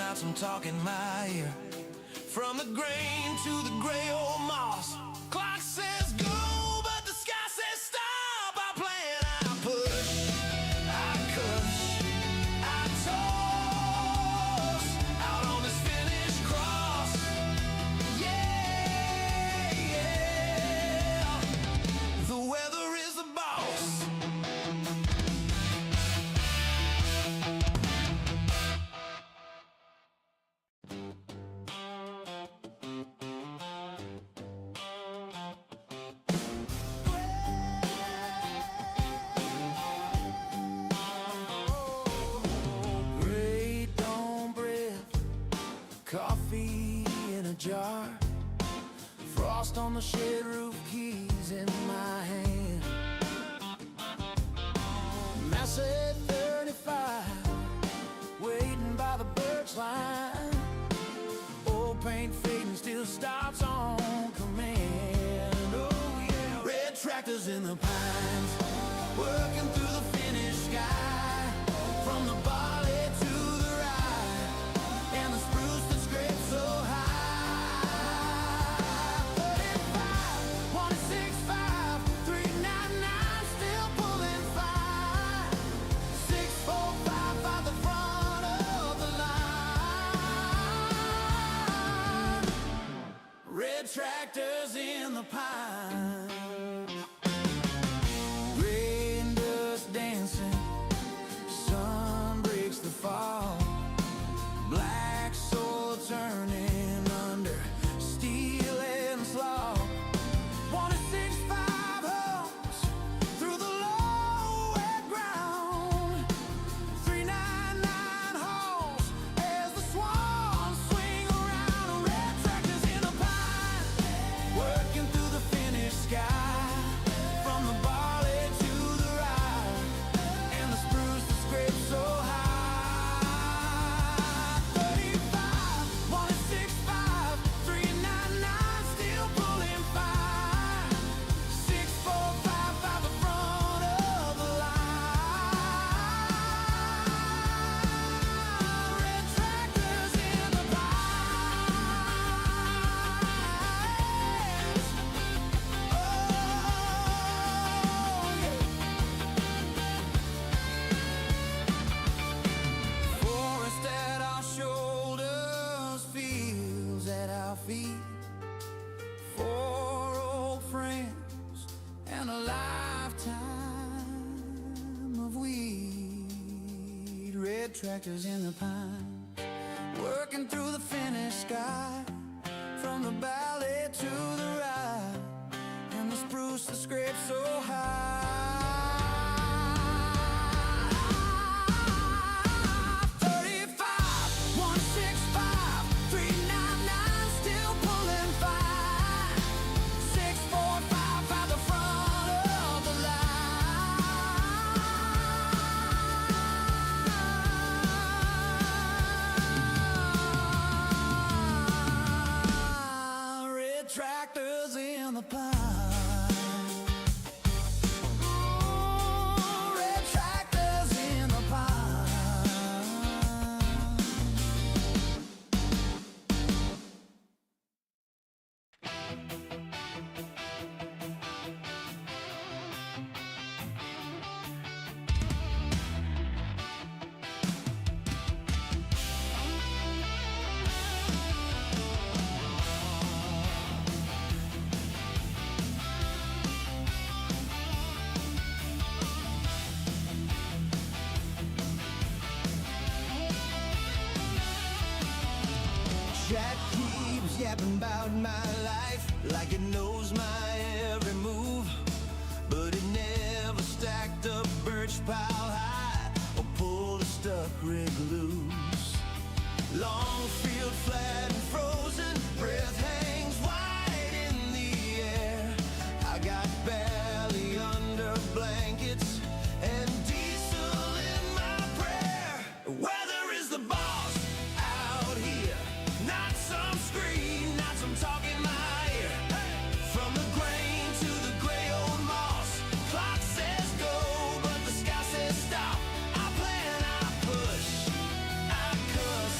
nights I'm talking my ear. From the grain to the gray old moss. Clock says go, but the sky says stop. I plan, I push, I cuss, I toss out on this finished cross. Yeah, yeah. The weather is the boss. Coffee in a jar, frost on the shed roof, keys in my hand. Massey 35, waiting by the birch line. Old paint fading, still stops on command. Oh yeah, red tractors in the pines, working through the finished sky. From the barley to the rye, and the spruce that scrapes so high. 35, 165, 399, still pulling fire. 645 by the front of the line. Red tractors in the pine. Rain dust dancing, sun breaks the fall. Black soil turning under steel and slaw. 165 homes through the low wet ground. 399 holes as the swans swing around. Red tractors in the pine, working through the finished sky. From the barley to the rye, and the spruce that scrapes so high. Feet, 4 old friends, and a lifetime of weed. Red tractors in the pine, working through the finished sky. From the valley to the rye, and the spruce that scrapes so high. Tractors in the pine. Ooh, red tractors in the pine. Jack keeps yapping about my life like it knows my every move, but it never stacked up birch pile high or pulled a stuck rig loose. Long field flat and frozen, breath hangs wide in the air. I got belly under blankets and diesel in my prayer. Weather is the boss out here, not some screen, not some talking my ear. From the grain to the gray old moss, clock says go, but the sky says stop. I plan, I push, I cuss,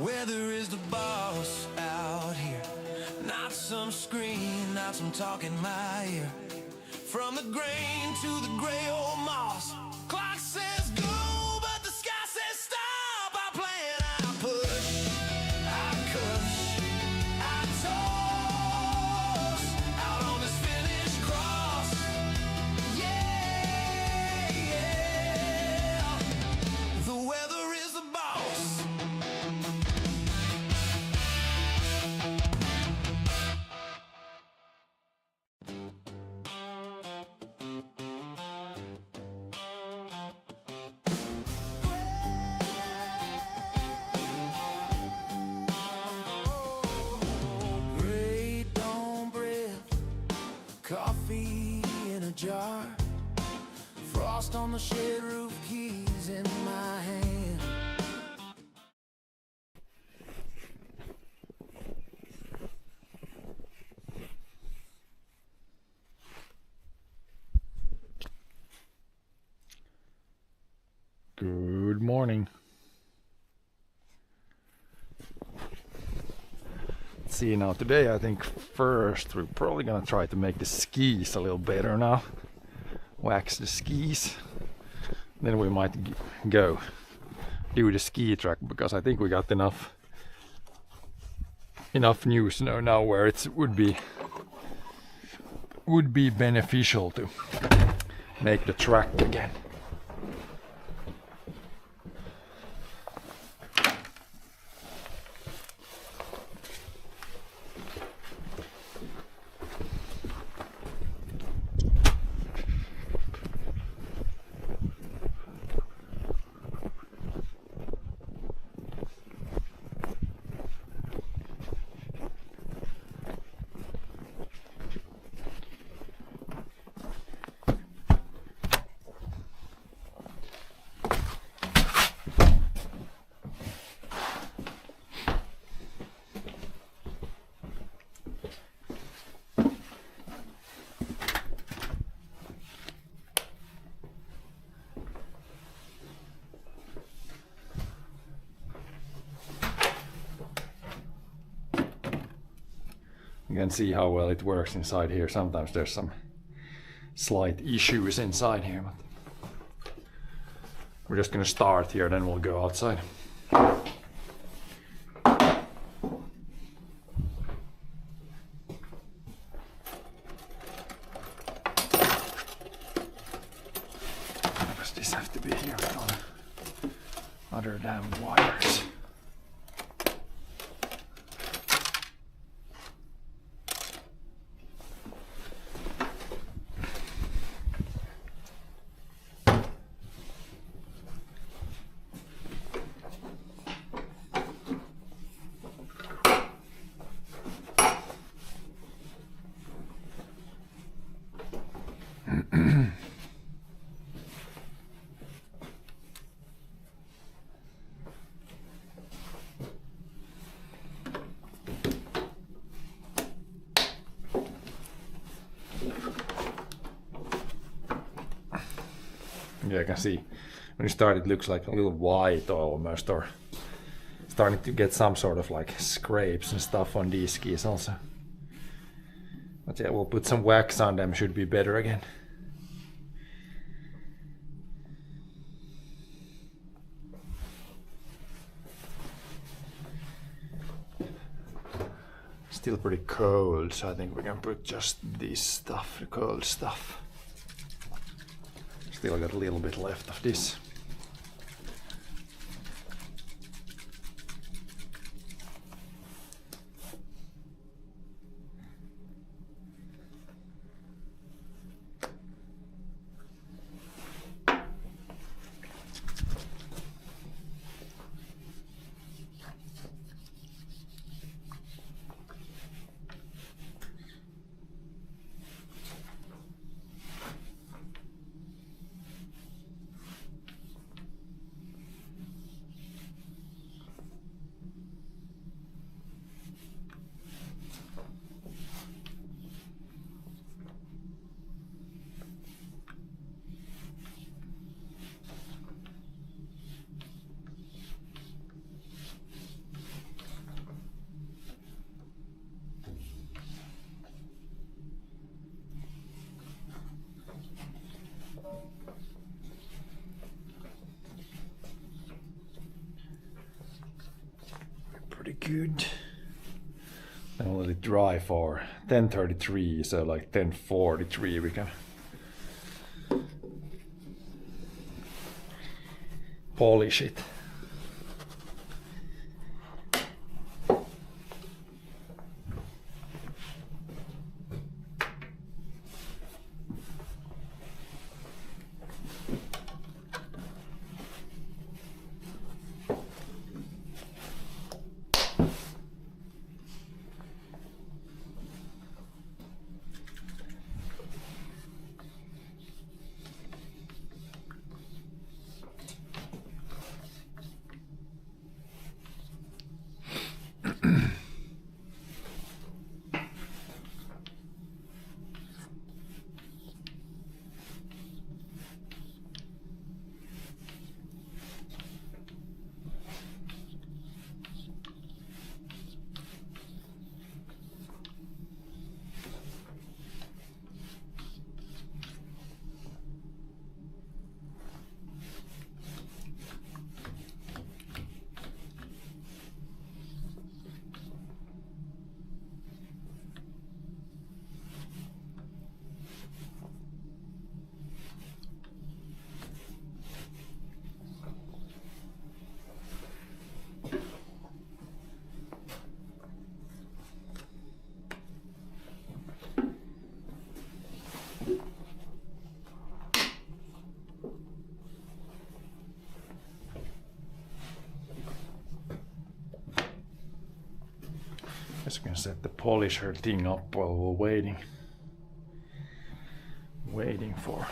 weather is the boss out here. Not some screen, not some talk in my ear. From the grain to the gray old moss. Clock says go, but the sky says stop. I plan, I push, I cuss, I toss out on this finished cross. Yeah, yeah. The weather is the boss. Great dawn bread, coffee in a jar, frost on the shed roof, keys in my hand. Good morning. Let's see now, today I think first we're probably gonna try to make the skis a little better now. Wax the skis. Then we might go do the ski track, because I think we got enough new snow now where it would be beneficial to make the track again. You can see how well it works inside here. Sometimes there's some slight issues inside here, but we're just gonna start here, then we'll go outside. Does this have to be here with all the other damn wires? Yeah, I can see when you start it looks like a little white almost, or starting to get some sort of like scrapes and stuff on these skis also. But yeah, we'll put some wax on them, should be better again. Still pretty cold, so I think we can put just this stuff, the cold stuff. Still got a little bit left of this. good. Then we'll let it dry for 10:33, so like 10:43 we can polish it. Just gonna set the polisher thing up while we're waiting for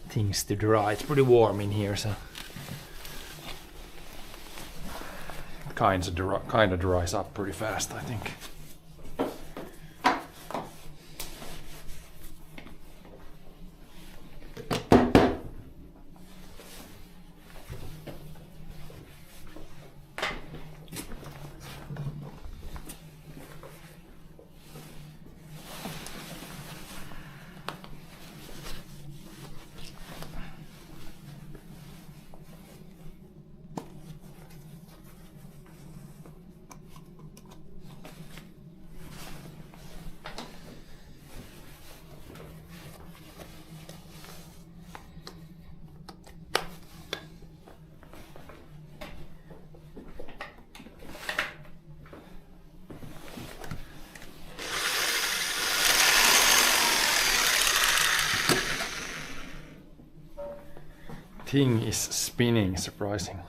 things to dry. It's pretty warm in here, so it kind of dries up pretty fast, I think. Thing is spinning surprisingly.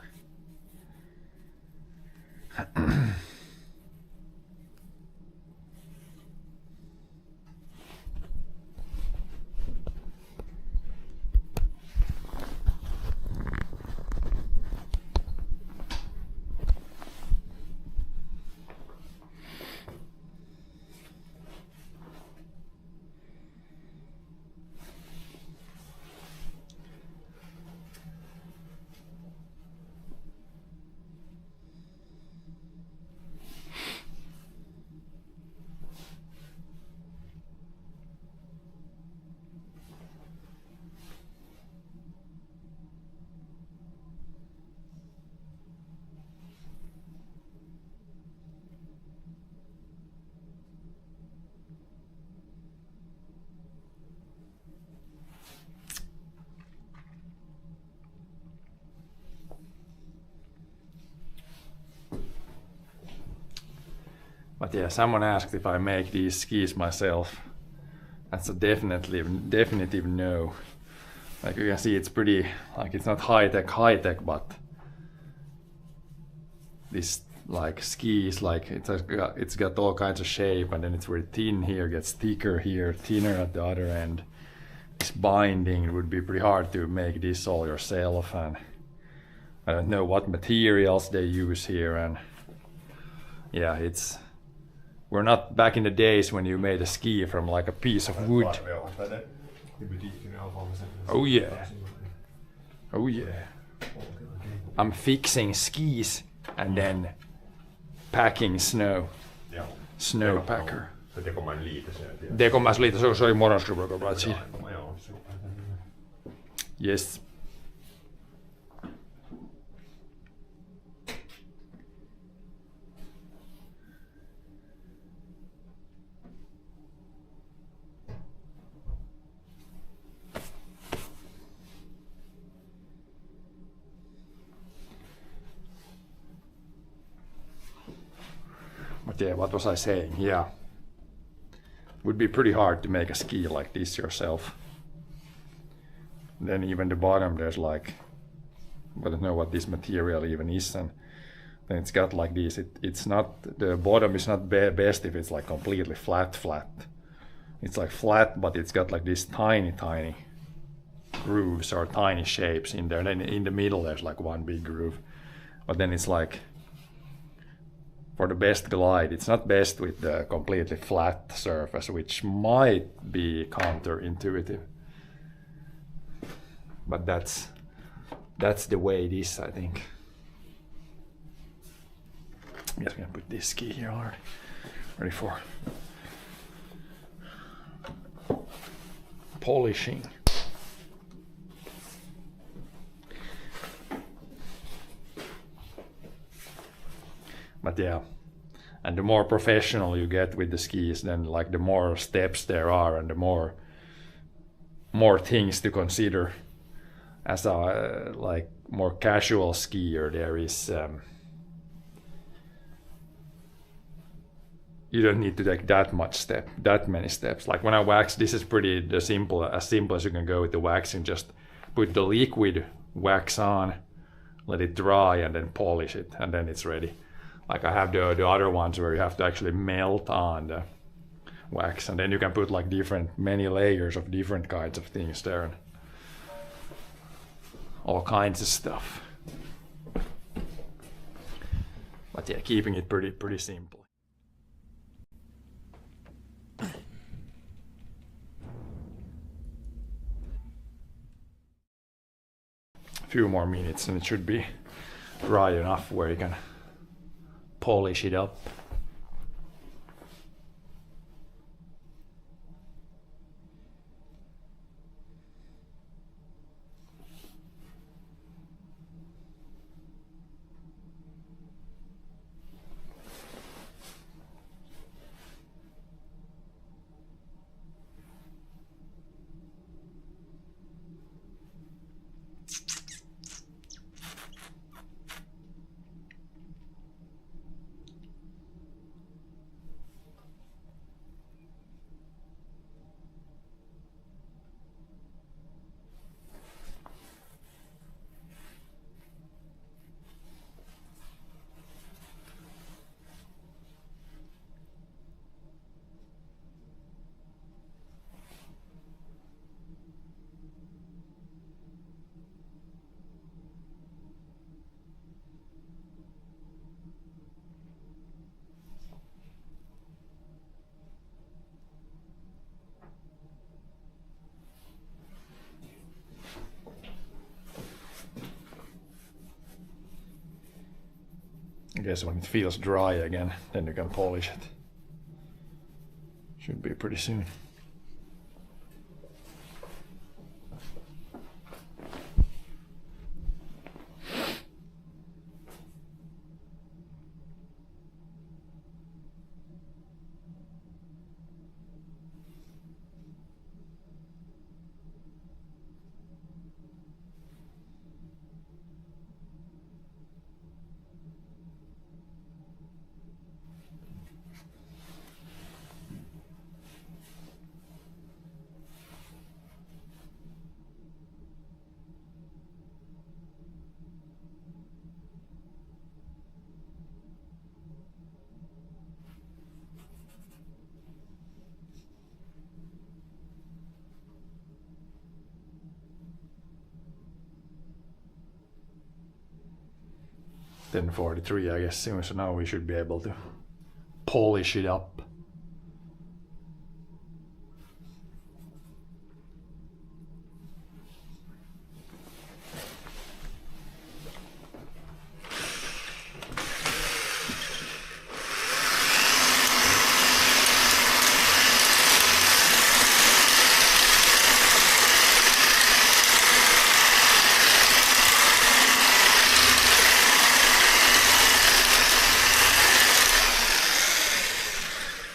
But yeah, someone asked if I make these skis myself. That's a definitive no. Like you can see, it's pretty, like it's not high tech, but this like skis, like it's got all kinds of shape, and then it's very thin here, gets thicker here, thinner at the other end. This binding, it would be pretty hard to make this all yourself, and I don't know what materials they use here, and yeah, we're not back in the days when you made a ski from like a piece of wood. Oh yeah. Oh yeah. I'm fixing skis and then packing snow. Snowpacker. Tekomäsliite, se oli morgonskrubb, right? Yes. yeah, what was I saying? Yeah. Would be pretty hard to make a ski like this yourself. Then even the bottom there's like, I don't know what this material even is, and then it's got like this. It's not, the bottom is not best if it's like completely flat. It's like flat, but it's got like these tiny grooves or tiny shapes in there. And then in the middle there's like one big groove. But then it's like, for the best glide, it's not best with the completely flat surface, which might be counterintuitive. But that's the way it is, I think. I guess I'm gonna put this ski here already, ready for polishing. But yeah, and the more professional you get with the skis, then like the more steps there are and the more things to consider. As a like more casual skier, there is you don't need to take that many steps. Like when I wax, this is pretty as simple as you can go with the waxing. Just put the liquid wax on, let it dry, and then polish it, and then it's ready. Like I have the other ones where you have to actually melt on the wax, and then you can put like many layers of different kinds of things there, and all kinds of stuff. But yeah, keeping it pretty simple. A few more minutes and it should be dry enough where you can polish it up. I guess when it feels dry again, then you can polish it. Should be pretty soon. Then 43, I guess soon, so now we should be able to polish it up.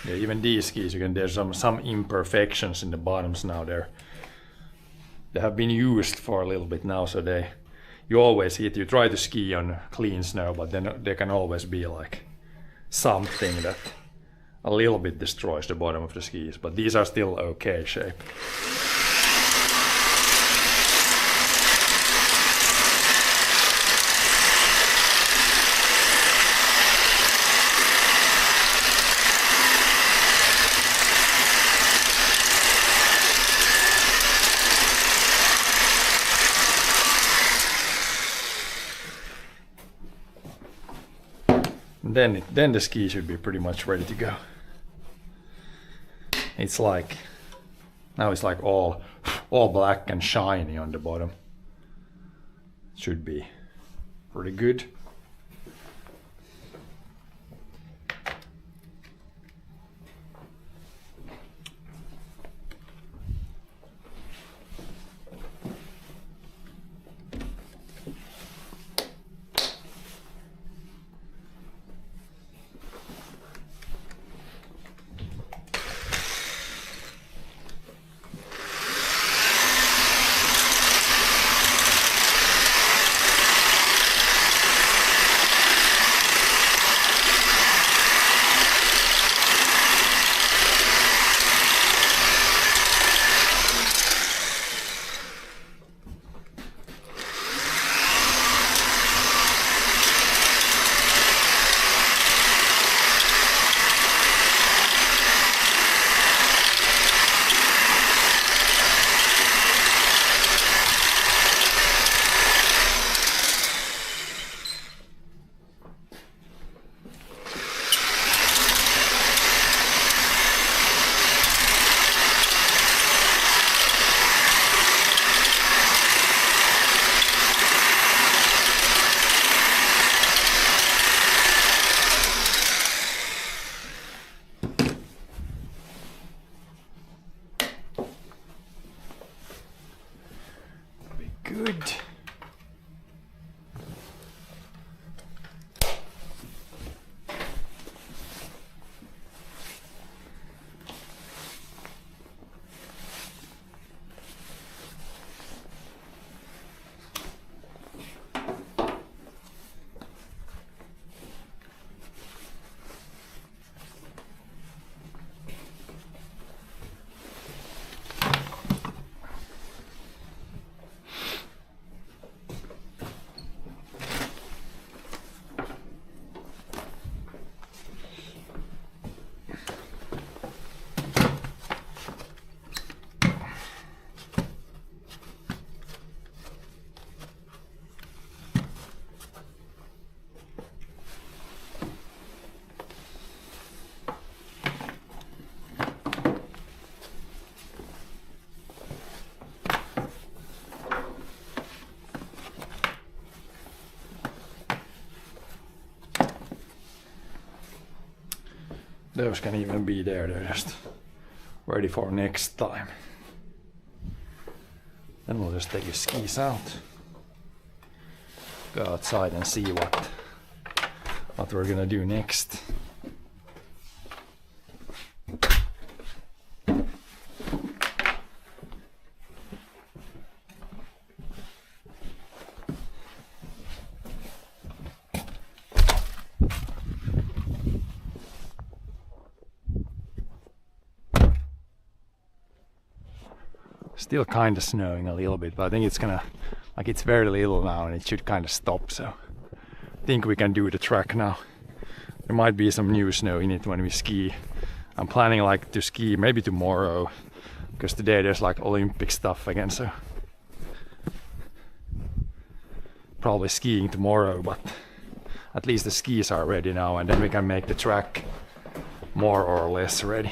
Yeah, even these skis, there's some imperfections in the bottoms now. They have been used for a little bit now, so you always hit. You try to ski on clean snow, but then there can always be like something that a little bit destroys the bottom of the skis, but these are still okay shape. Then the ski should be pretty much ready to go. It's like, now it's like all black and shiny on the bottom. Should be pretty good. Good. Those can even be there, they're just ready for next time. Then we'll just take your skis out, go outside and see what we're gonna do next. Still kind of snowing a little bit, but I think it's gonna, like, it's very little now and it should kind of stop, so I think we can do the track now. There might be some new snow in it when we ski. I'm planning like to ski maybe tomorrow, because today there's like Olympic stuff again, so probably skiing tomorrow, but at least the skis are ready now and then we can make the track more or less ready.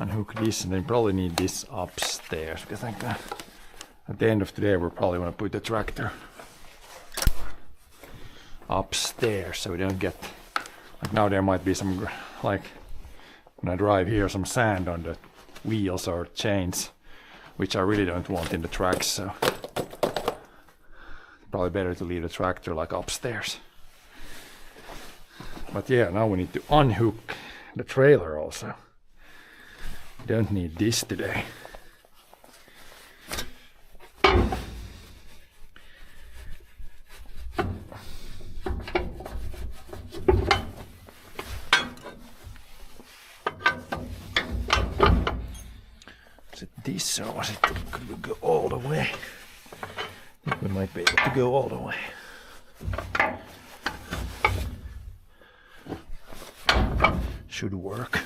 unhook this, and then probably need this upstairs, because I think at the end of the day we're probably going to put the tractor upstairs so we don't get, like now there might be some, like when I drive here, some sand on the wheels or chains, which I really don't want in the tracks, so probably better to leave the tractor like upstairs. But yeah, now we need to unhook the trailer also. Don't need this today. Was it this or was it, could we go all the way? I think we might be able to go all the way. Should work.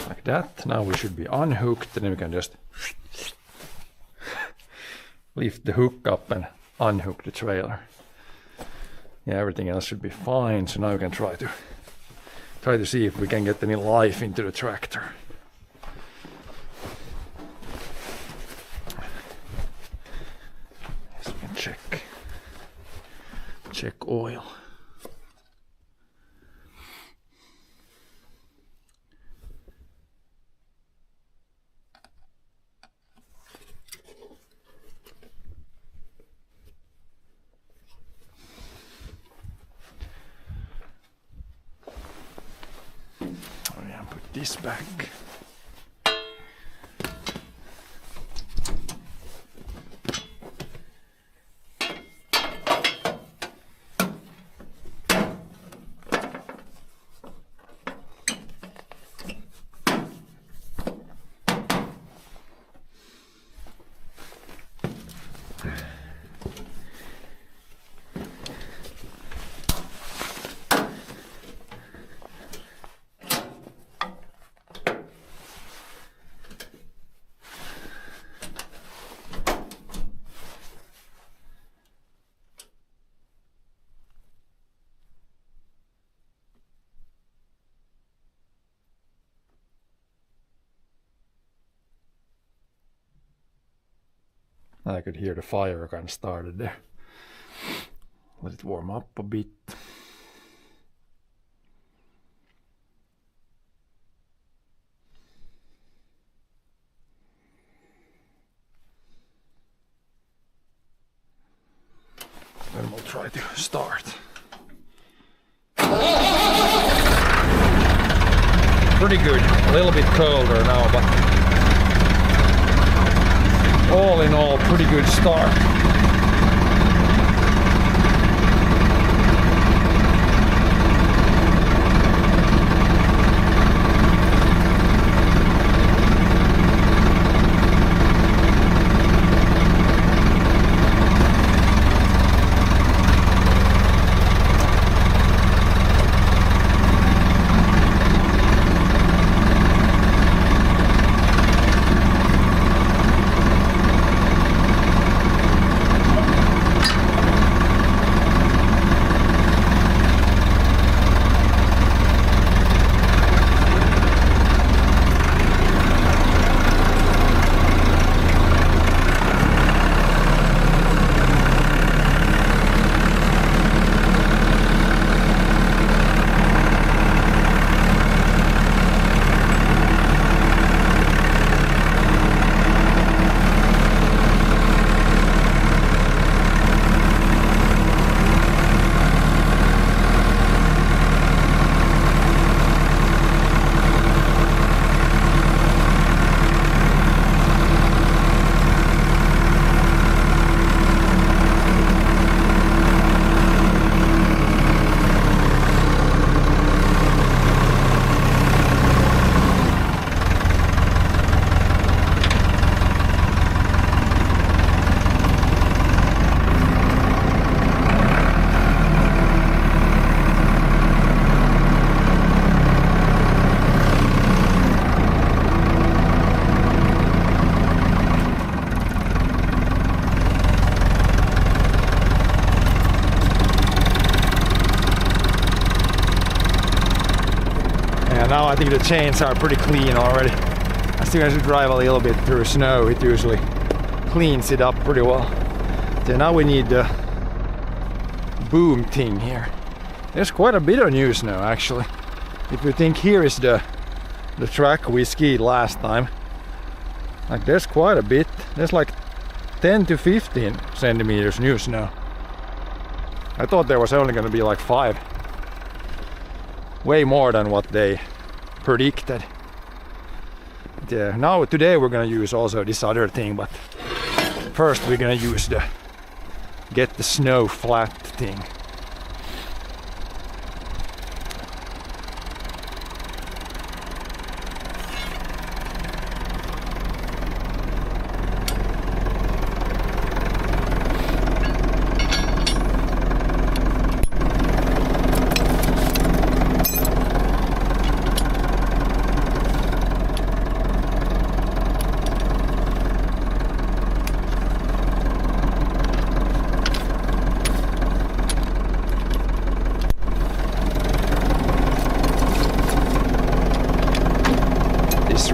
Like that. Now we should be unhooked, and then we can just lift the hook up and unhook the trailer. Yeah, everything else should be fine. So now we can try to see if we can get any life into the tractor. Yes, we can check oil. Put this back. I could hear the fire kind of started there. Let it warm up a bit. Then we'll try to start. Pretty good. A little bit colder now, but all in all, pretty good start. now I think the chains are pretty clean already. As soon as you drive a little bit through snow, it usually cleans it up pretty well. So now we need the boom thing here. There's quite a bit of new snow actually. If you think here is the track we skied last time, like there's quite a bit. There's like 10 to 15 centimeters new snow. I thought there was only going to be like 5. Way more than what they predicted. Yeah, now today we're going to use also this other thing, but first we're going to use the get the snow flat thing.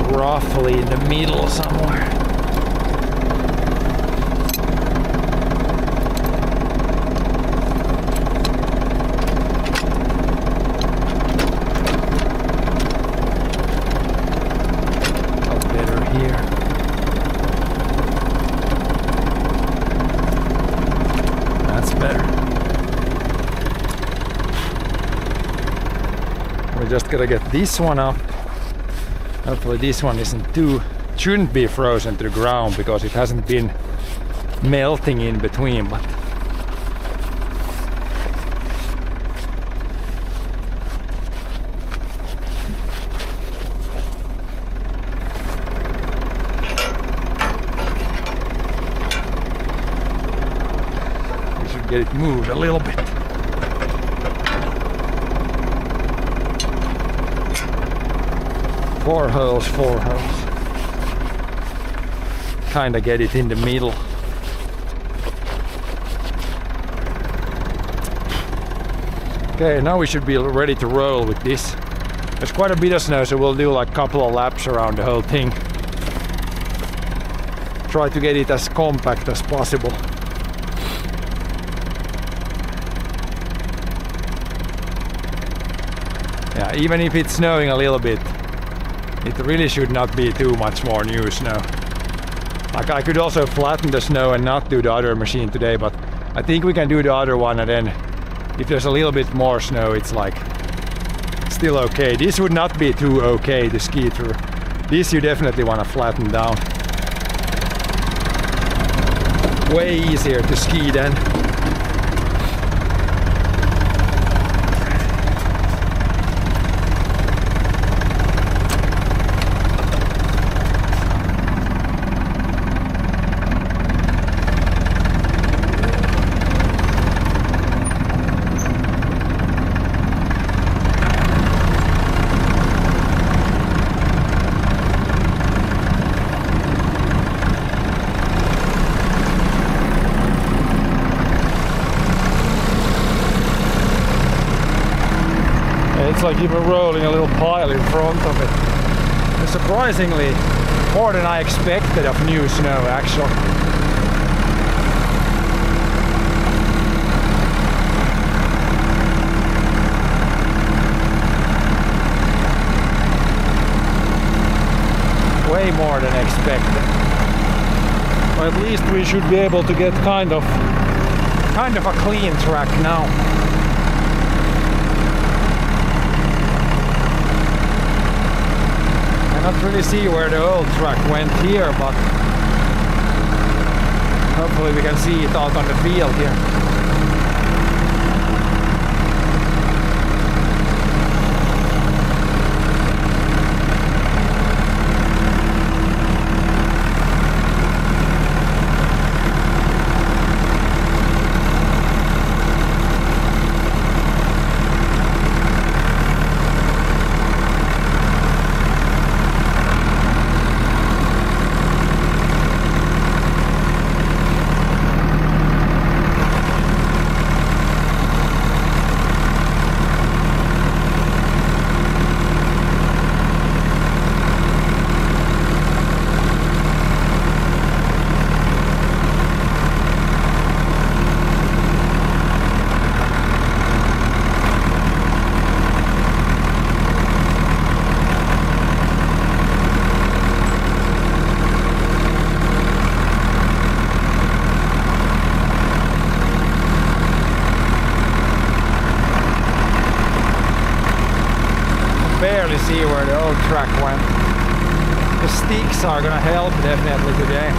Roughly in the middle somewhere. Oh, better here. That's better. We just gotta get this one up. Hopefully this one shouldn't be frozen to the ground because it hasn't been melting in between, but we should get it moved a little bit. Four holes. Kinda get it in the middle. Okay, now we should be ready to roll with this. There's quite a bit of snow, so we'll do like a couple of laps around the whole thing. Try to get it as compact as possible. Yeah, even if it's snowing a little bit, it really should not be too much more new snow. Like I could also flatten the snow and not do the other machine today, but I think we can do the other one, and then if there's a little bit more snow, it's like still okay. This would not be too okay to ski through. This you definitely want to flatten down. Way easier to ski then. It's like even rolling a little pile in front of it. It's surprisingly more than I expected of new snow actually. Way more than expected. Or at least we should be able to get kind of a clean track now. I can't really see where the old track went here, but hopefully we can see it out on the field here. where the old track went. The sticks are gonna help definitely today.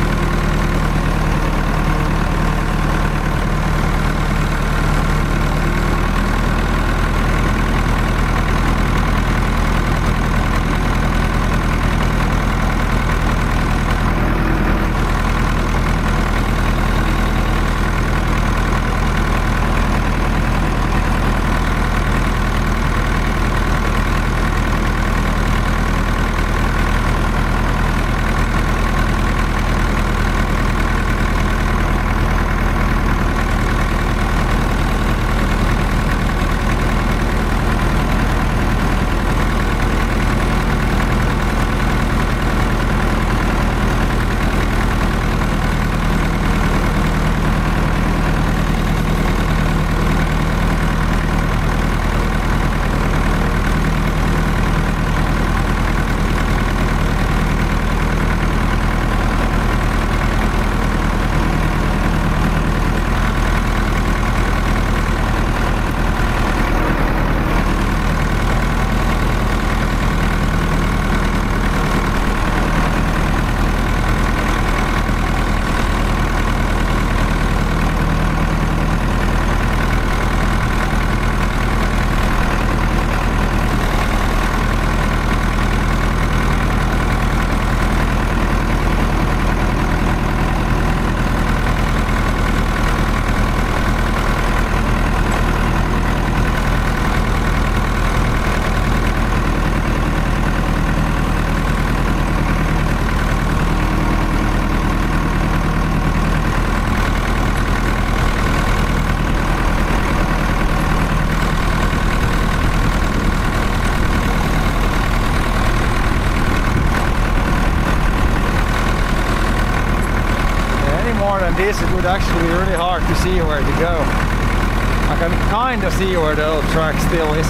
This it would actually be really hard to see where to go. I can kind of see where the old track still is.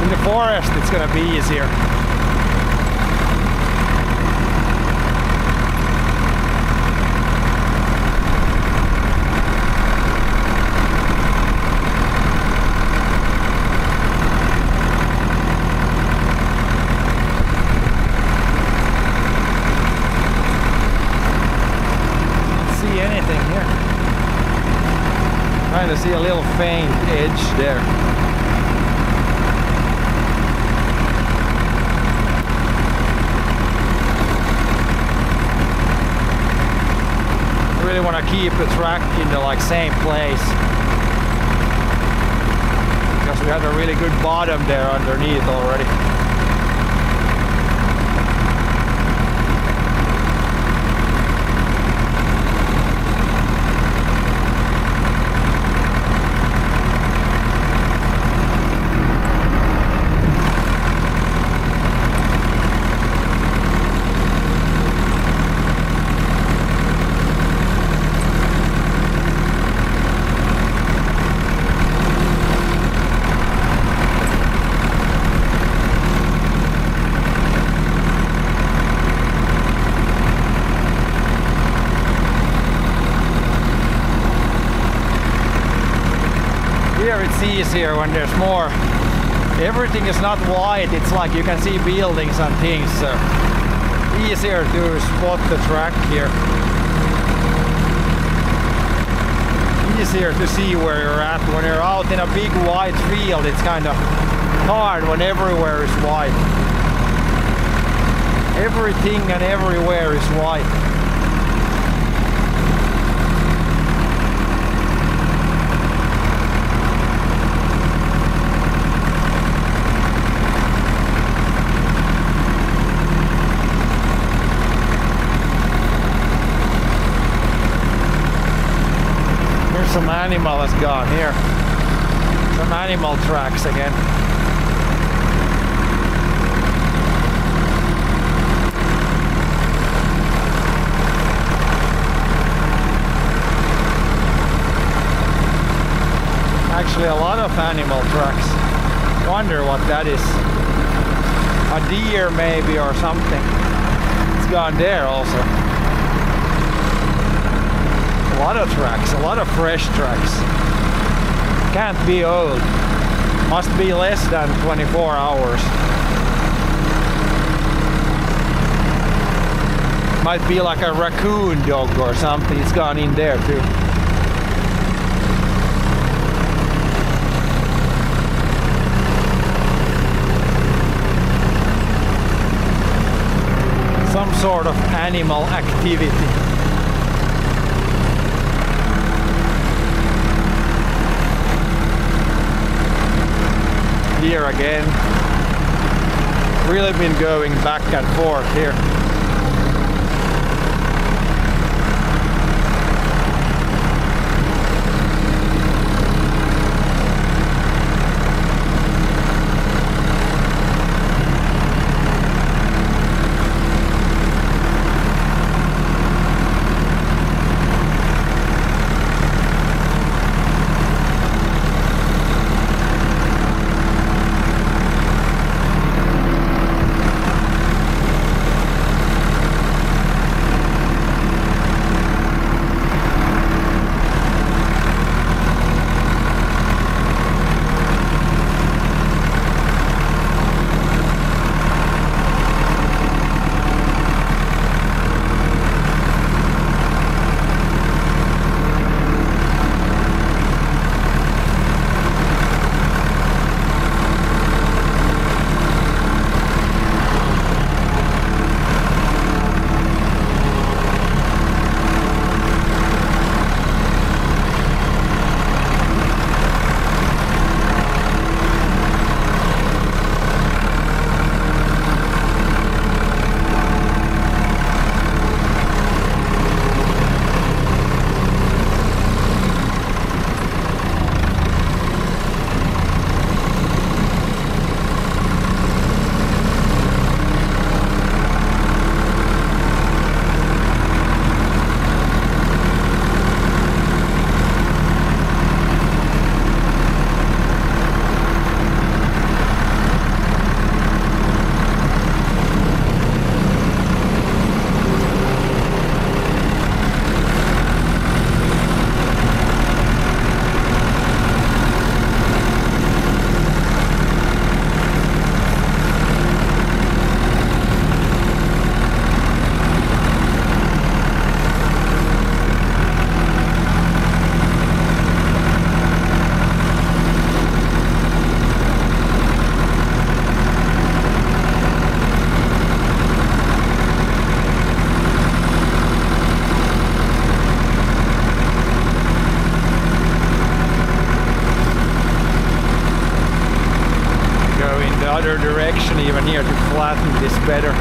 In the forest it's gonna be easier. Trying to see a little faint edge there. I really want to keep the track in the same place because we had a really good bottom there underneath already. Here it's easier when there's more. Everything is not white, it's like you can see buildings and things, so easier to spot the track here. Easier to see where you're at. When you're out in a big wide field, it's kind of hard when everywhere is white. Everything and everywhere is white. Some animal has gone here. Some animal tracks again. Actually a lot of animal tracks. Wonder what that is. A deer maybe or something. It's gone there also. A lot of tracks, a lot of fresh tracks. Can't be old. Must be less than 24 hours. Might be like a raccoon dog or something. It's gone in there too. Some sort of animal activity. Here again. Really been going back and forth here. Other direction even here to flatten this better.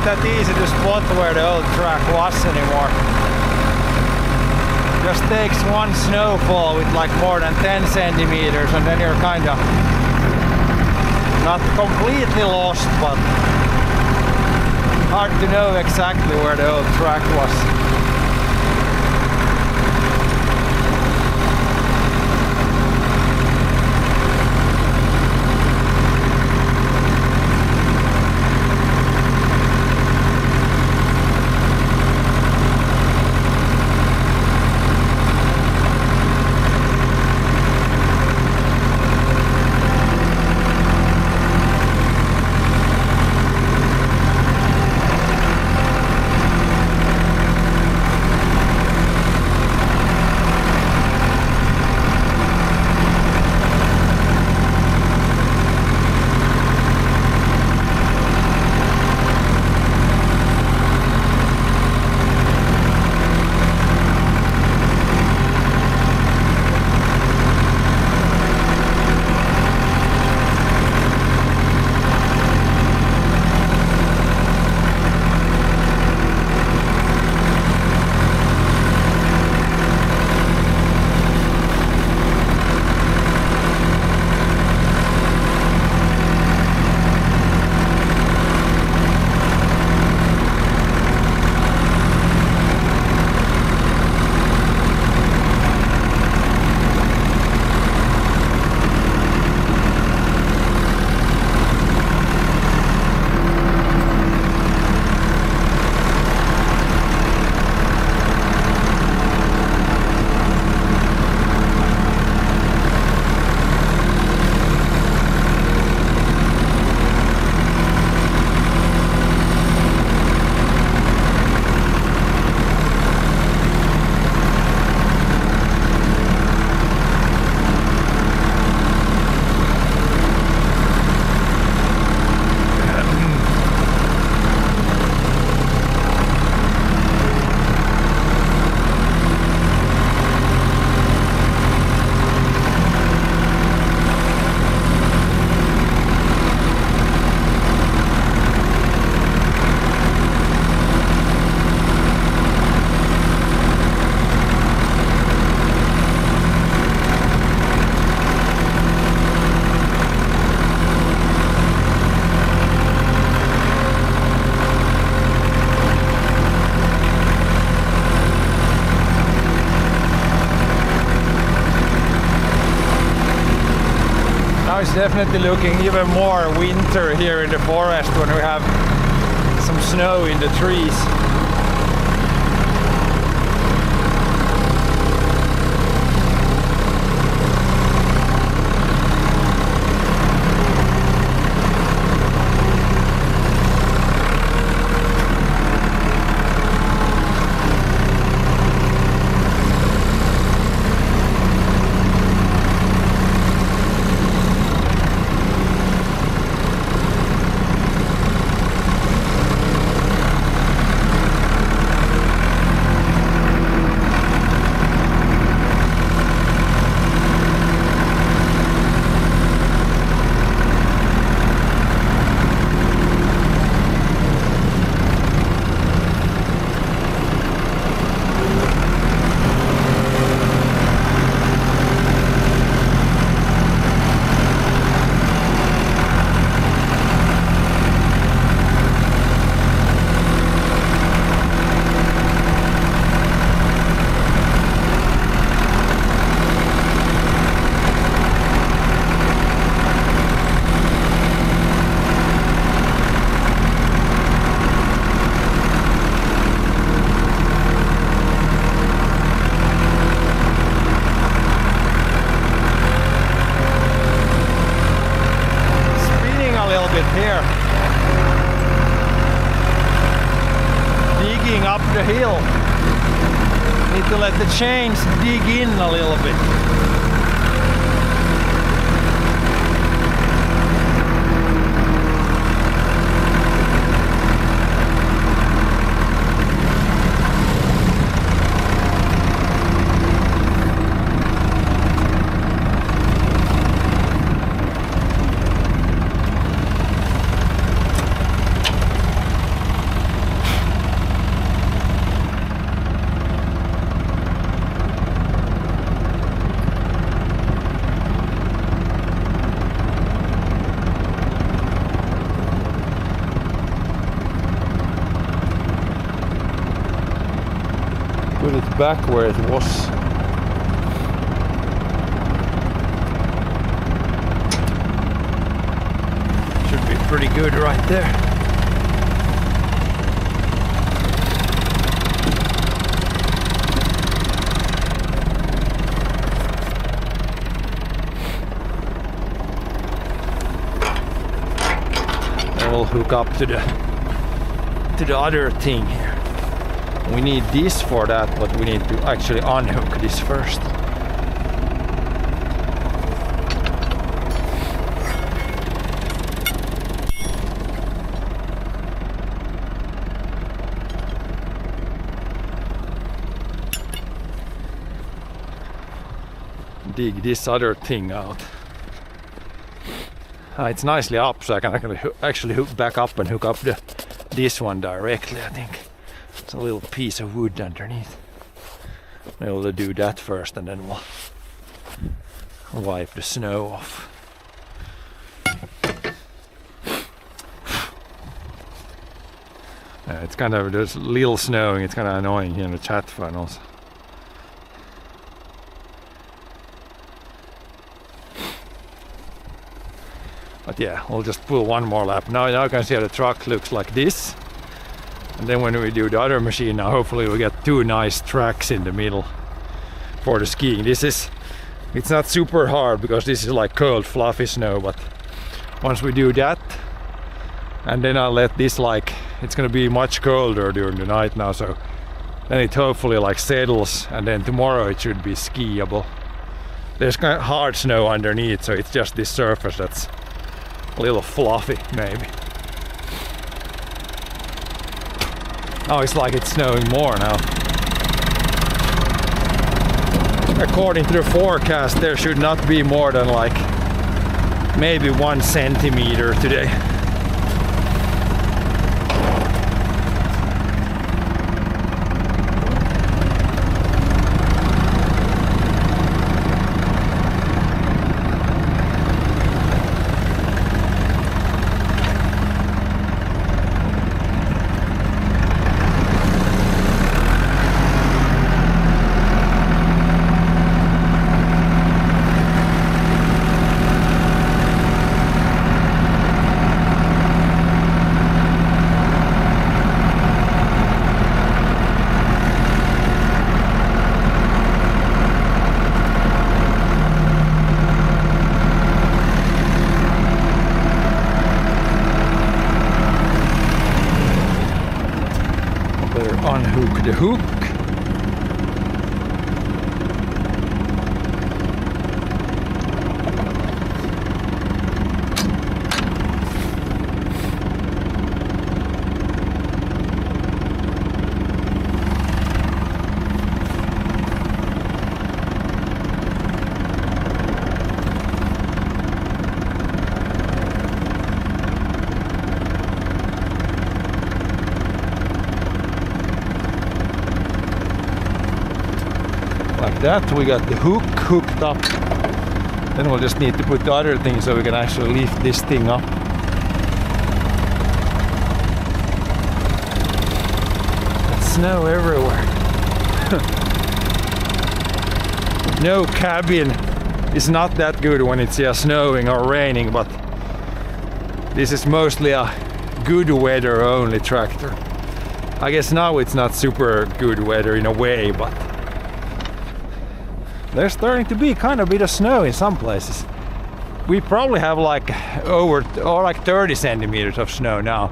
that easy to spot where the old track was anymore. Just takes one snowfall with like more than 10 centimeters and then you're kind of not completely lost, but hard to know exactly where the old track was. It's definitely looking even more winter here in the forest when we have some snow in the trees. Up the hill. Need to let the chains dig in a little bit. back where it was. Should be pretty good right there. And we'll hook up to the other thing here. We need this for that, but we need to actually unhook this first. Dig this other thing out. It's nicely up, so I can actually hook back up and hook up this one directly, I think. It's a little piece of wood underneath. Maybe we'll do that first and then we'll wipe the snow off. It's kind of, there's little snowing, it's kind of annoying here in the chat funnels. But yeah, we'll just pull one more lap. Now you can see how the truck looks like this. And then when we do the other machine now, hopefully we get two nice tracks in the middle for the skiing. It's not super hard because this is like cold fluffy snow, but once we do that, and then I'll let this it's gonna be much colder during the night now, so then it hopefully settles, and then tomorrow it should be skiable. There's kind of hard snow underneath, so it's just this surface that's a little fluffy maybe. Oh, it's like it's snowing more now. According to the forecast, there should not be more than maybe 1 centimeter today. Unhook the hook. Like that, we got the hook hooked up. Then we'll just need to put the other thing so we can actually lift this thing up. There's snow everywhere. No cabin is not that good when it's snowing or raining, but this is mostly a good weather only tractor. I guess now it's not super good weather in a way, but there's starting to be kind of a bit of snow in some places. We probably have over 30 centimeters of snow now.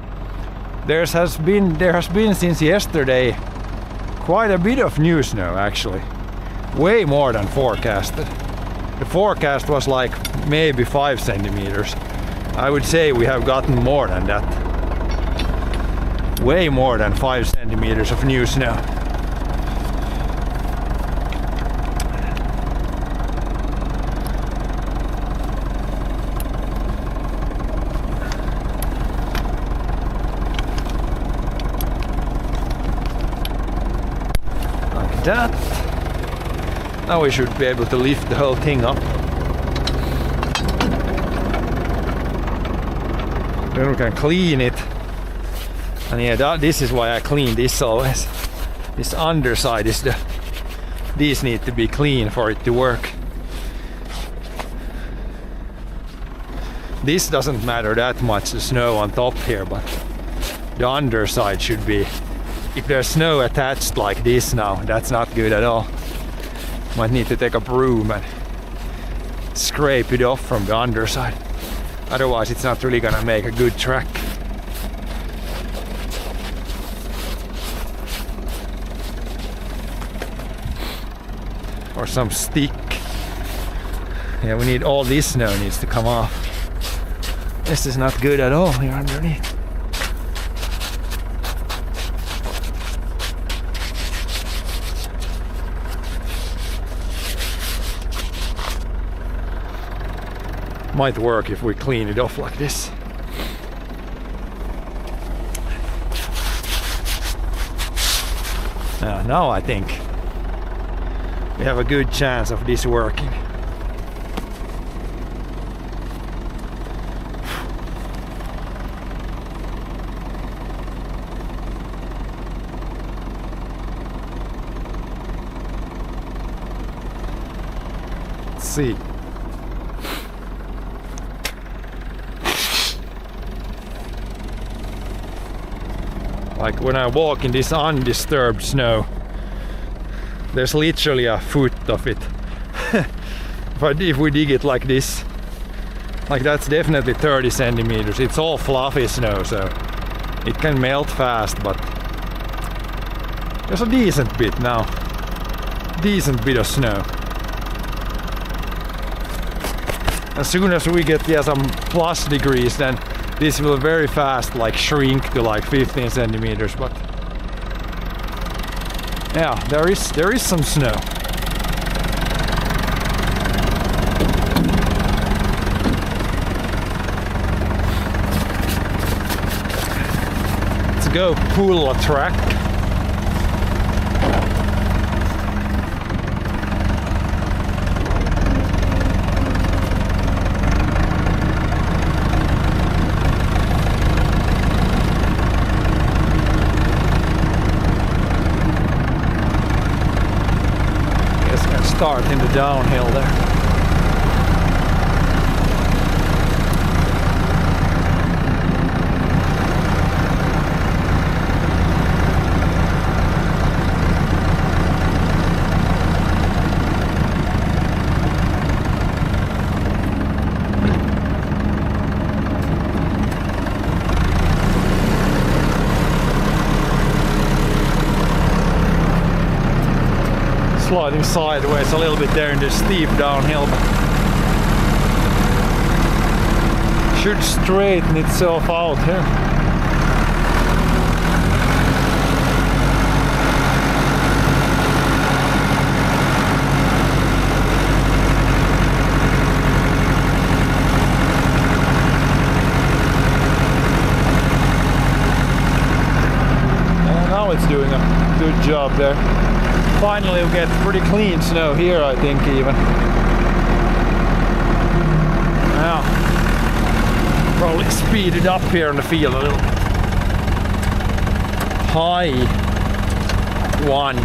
There has been since yesterday quite a bit of new snow actually. Way more than forecasted. The forecast was maybe 5 centimeters. I would say we have gotten more than that. Way more than 5 centimeters of new snow. That. Now we should be able to lift the whole thing up. Then we can clean it. And yeah, this is why I clean this always. This underside is the these need to be clean for it to work. This doesn't matter that much, the snow on top here, but the underside should be. If there's snow attached like this now, that's not good at all. Might need to take a broom and scrape it off from the underside. Otherwise it's not really gonna make a good track. Or some stick. Yeah, we need all this snow needs to come off. This is not good at all here underneath. Might work if we clean it off like this. Now I think we have a good chance of this working. Let's see. Like when I walk in this undisturbed snow, there's literally a foot of it. If we dig it like this, like that's definitely 30 centimeters. It's all fluffy snow, so it can melt fast, but there's a decent bit now. Decent bit of snow. As soon as we get some plus degrees, then this will very fast like shrink to like 15 centimeters, but yeah, there is some snow. Let's go pull a track. Start in the downhill there. Sliding sideways a little bit there in the steep downhill, but should straighten itself out here. And now it's doing a good job there. Finally we get pretty clean snow here, I think, even. Now, probably speed it up here in the field a little bit. High one.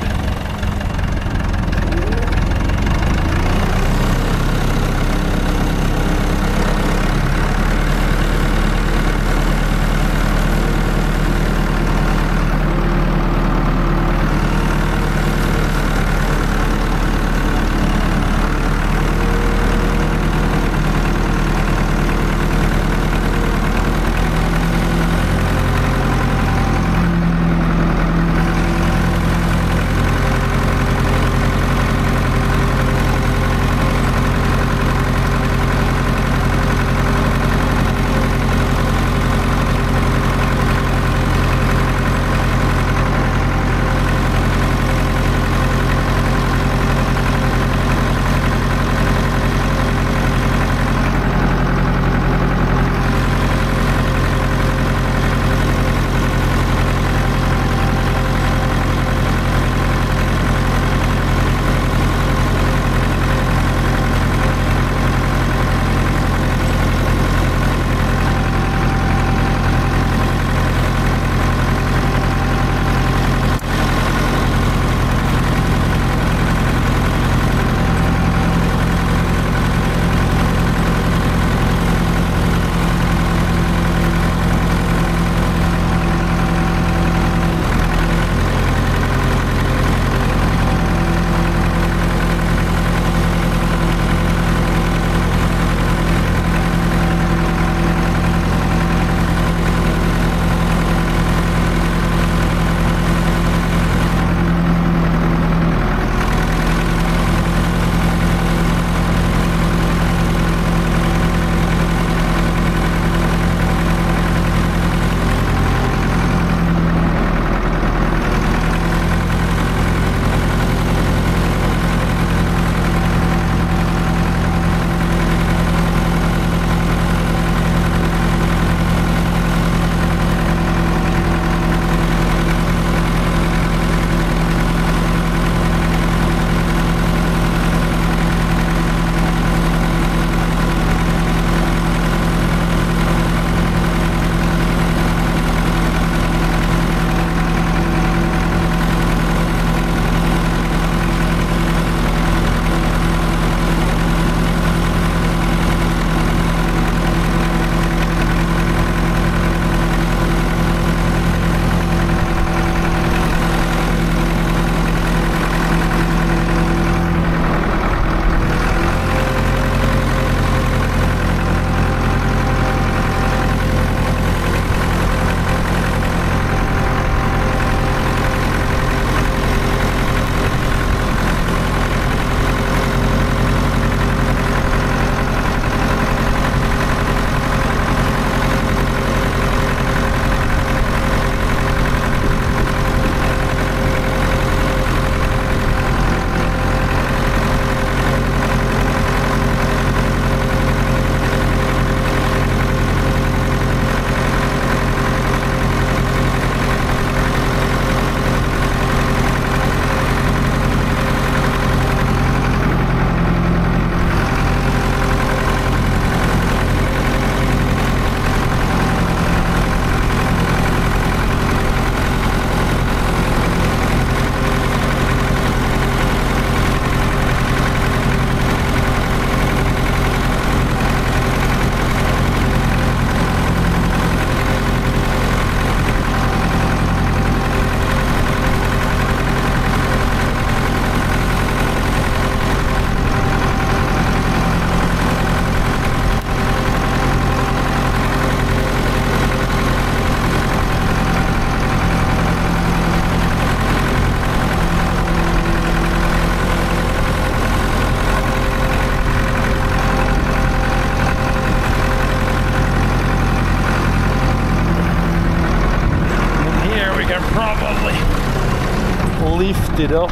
empty though.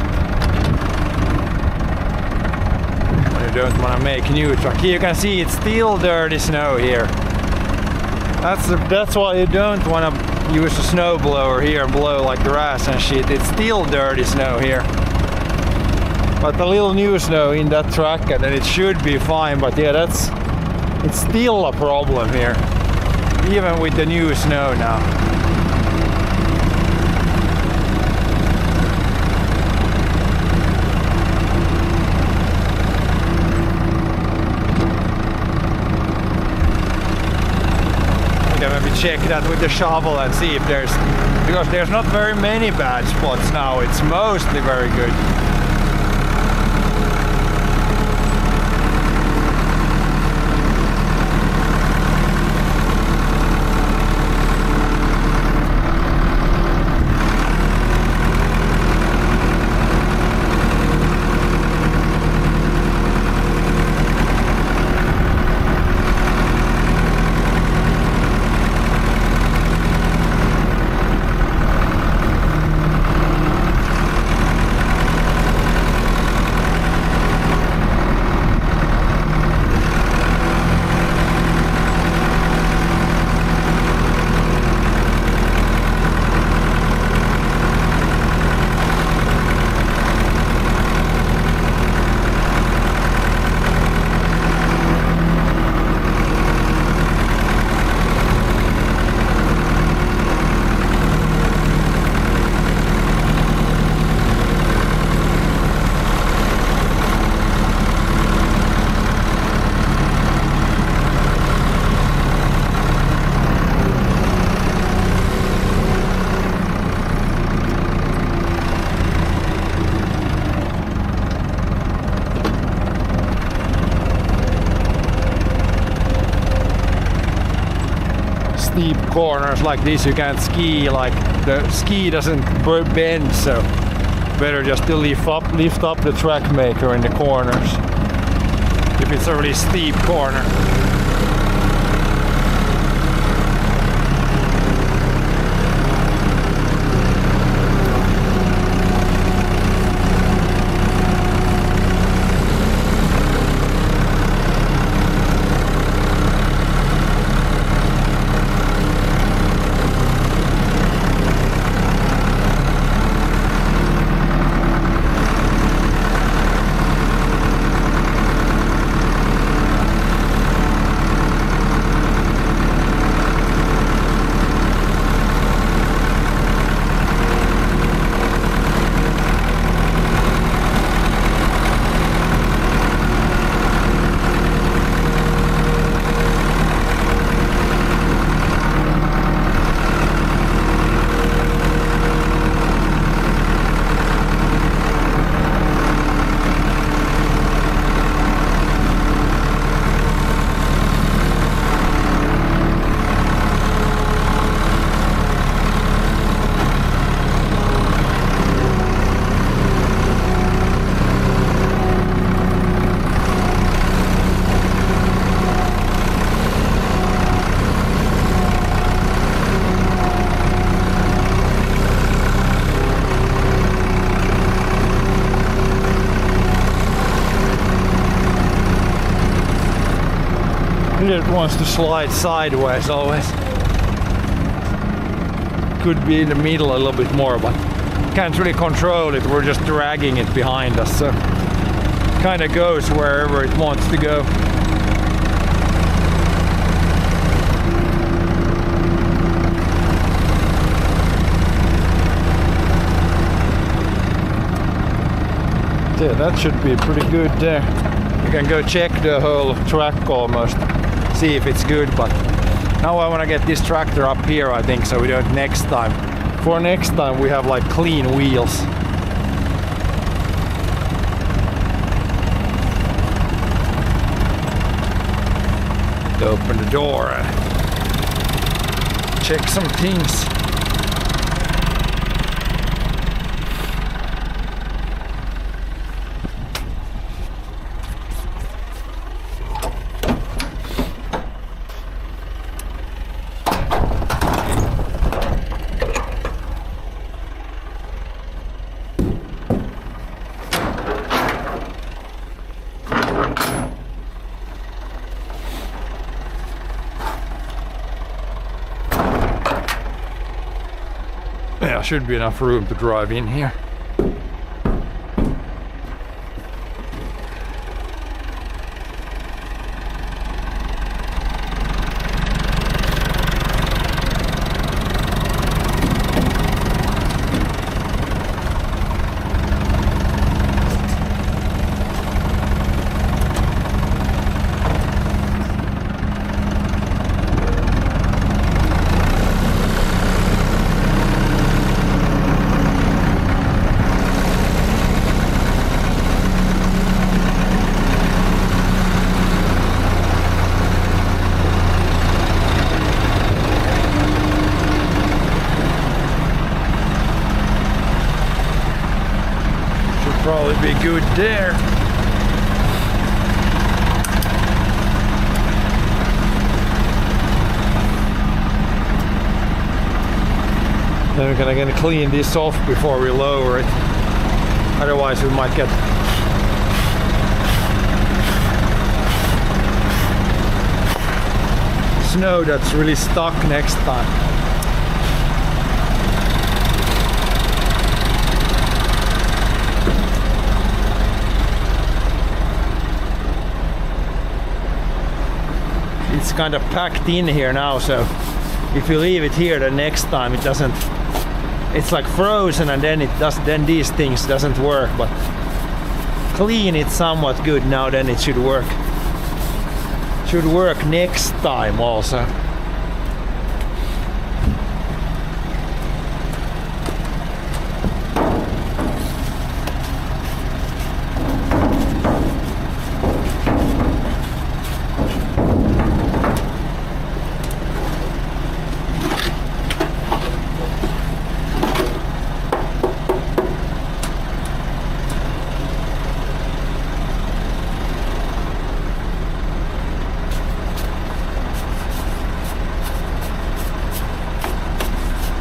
When you don't want to make new track. Here you can see it's still dirty snow here. That's why you don't want to use a snow blower here and blow like grass and shit. It's still dirty snow here. But a little new snow in that track and then it should be fine. But yeah, it's still a problem here. Even with the new snow now. Maybe check that with the shovel and see if because there's not very many bad spots now, it's mostly very good. Steep corners like this you can't ski, like the ski doesn't bend, so better just to lift up the track maker in the corners if it's a really steep corner. It wants to slide sideways always. Could be in the middle a little bit more, but can't really control it. We're just dragging it behind us, so it kind of goes wherever it wants to go. Yeah, that should be pretty good there. You can go check the whole track almost, see if it's good, but now I want to get this tractor up here, I think, so we don't next time. For next time we have like clean wheels. Open the door and check some things. should be enough room to drive in here. Probably be good there. Then we're gonna clean this off before we lower it. Otherwise we might get snow that's really stuck next time. It's kind of packed in here now, so if you leave it here the next time it doesn't, it's like frozen, and then these things doesn't work. But clean it somewhat good now, then it should work next time also.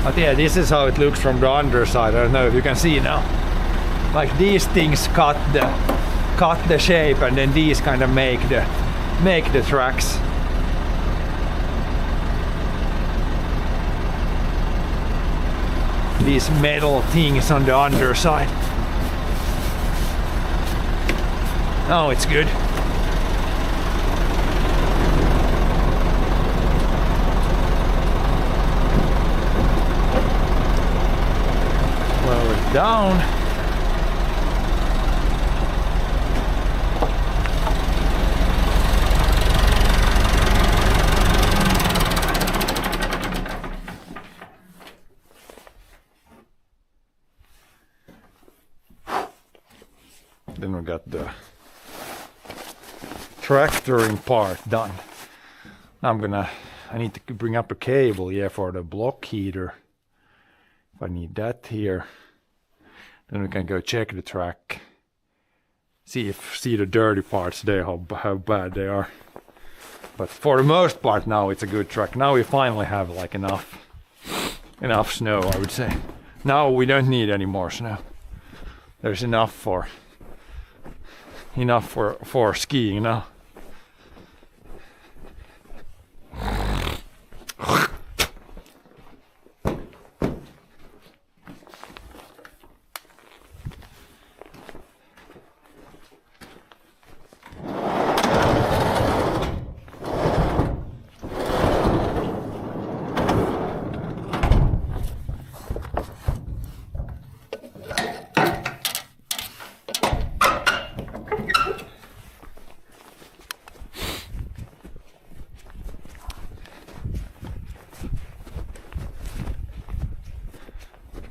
But yeah, this is how it looks from the underside. I don't know if you can see now. Like these things cut the shape, and then these kind of make the tracks. These metal things on the underside. Oh, it's good. Slow it down. Then we got the tractoring part done. Now I need to bring up a cable, yeah, for the block heater. If I need that here, then we can go check the track, see the dirty parts there, how bad they are. But for the most part now it's a good track. Now we finally have like enough snow, I would say. Now we don't need any more snow. There's enough for skiing now.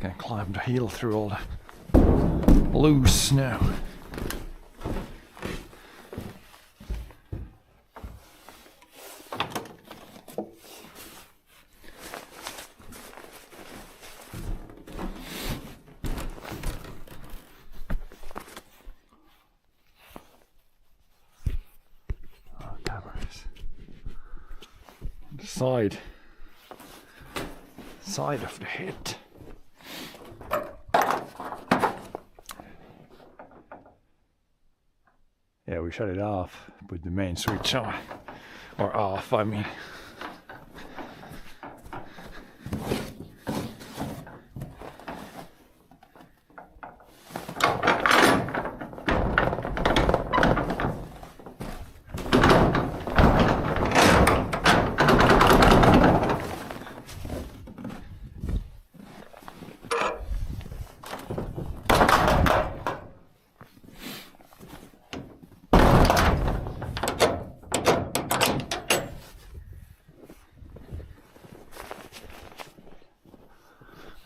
Gonna climb the hill through all the loose snow. Oh, cameras. The side of the head. Yeah, we shut it off, put the main switch on, or off, I mean.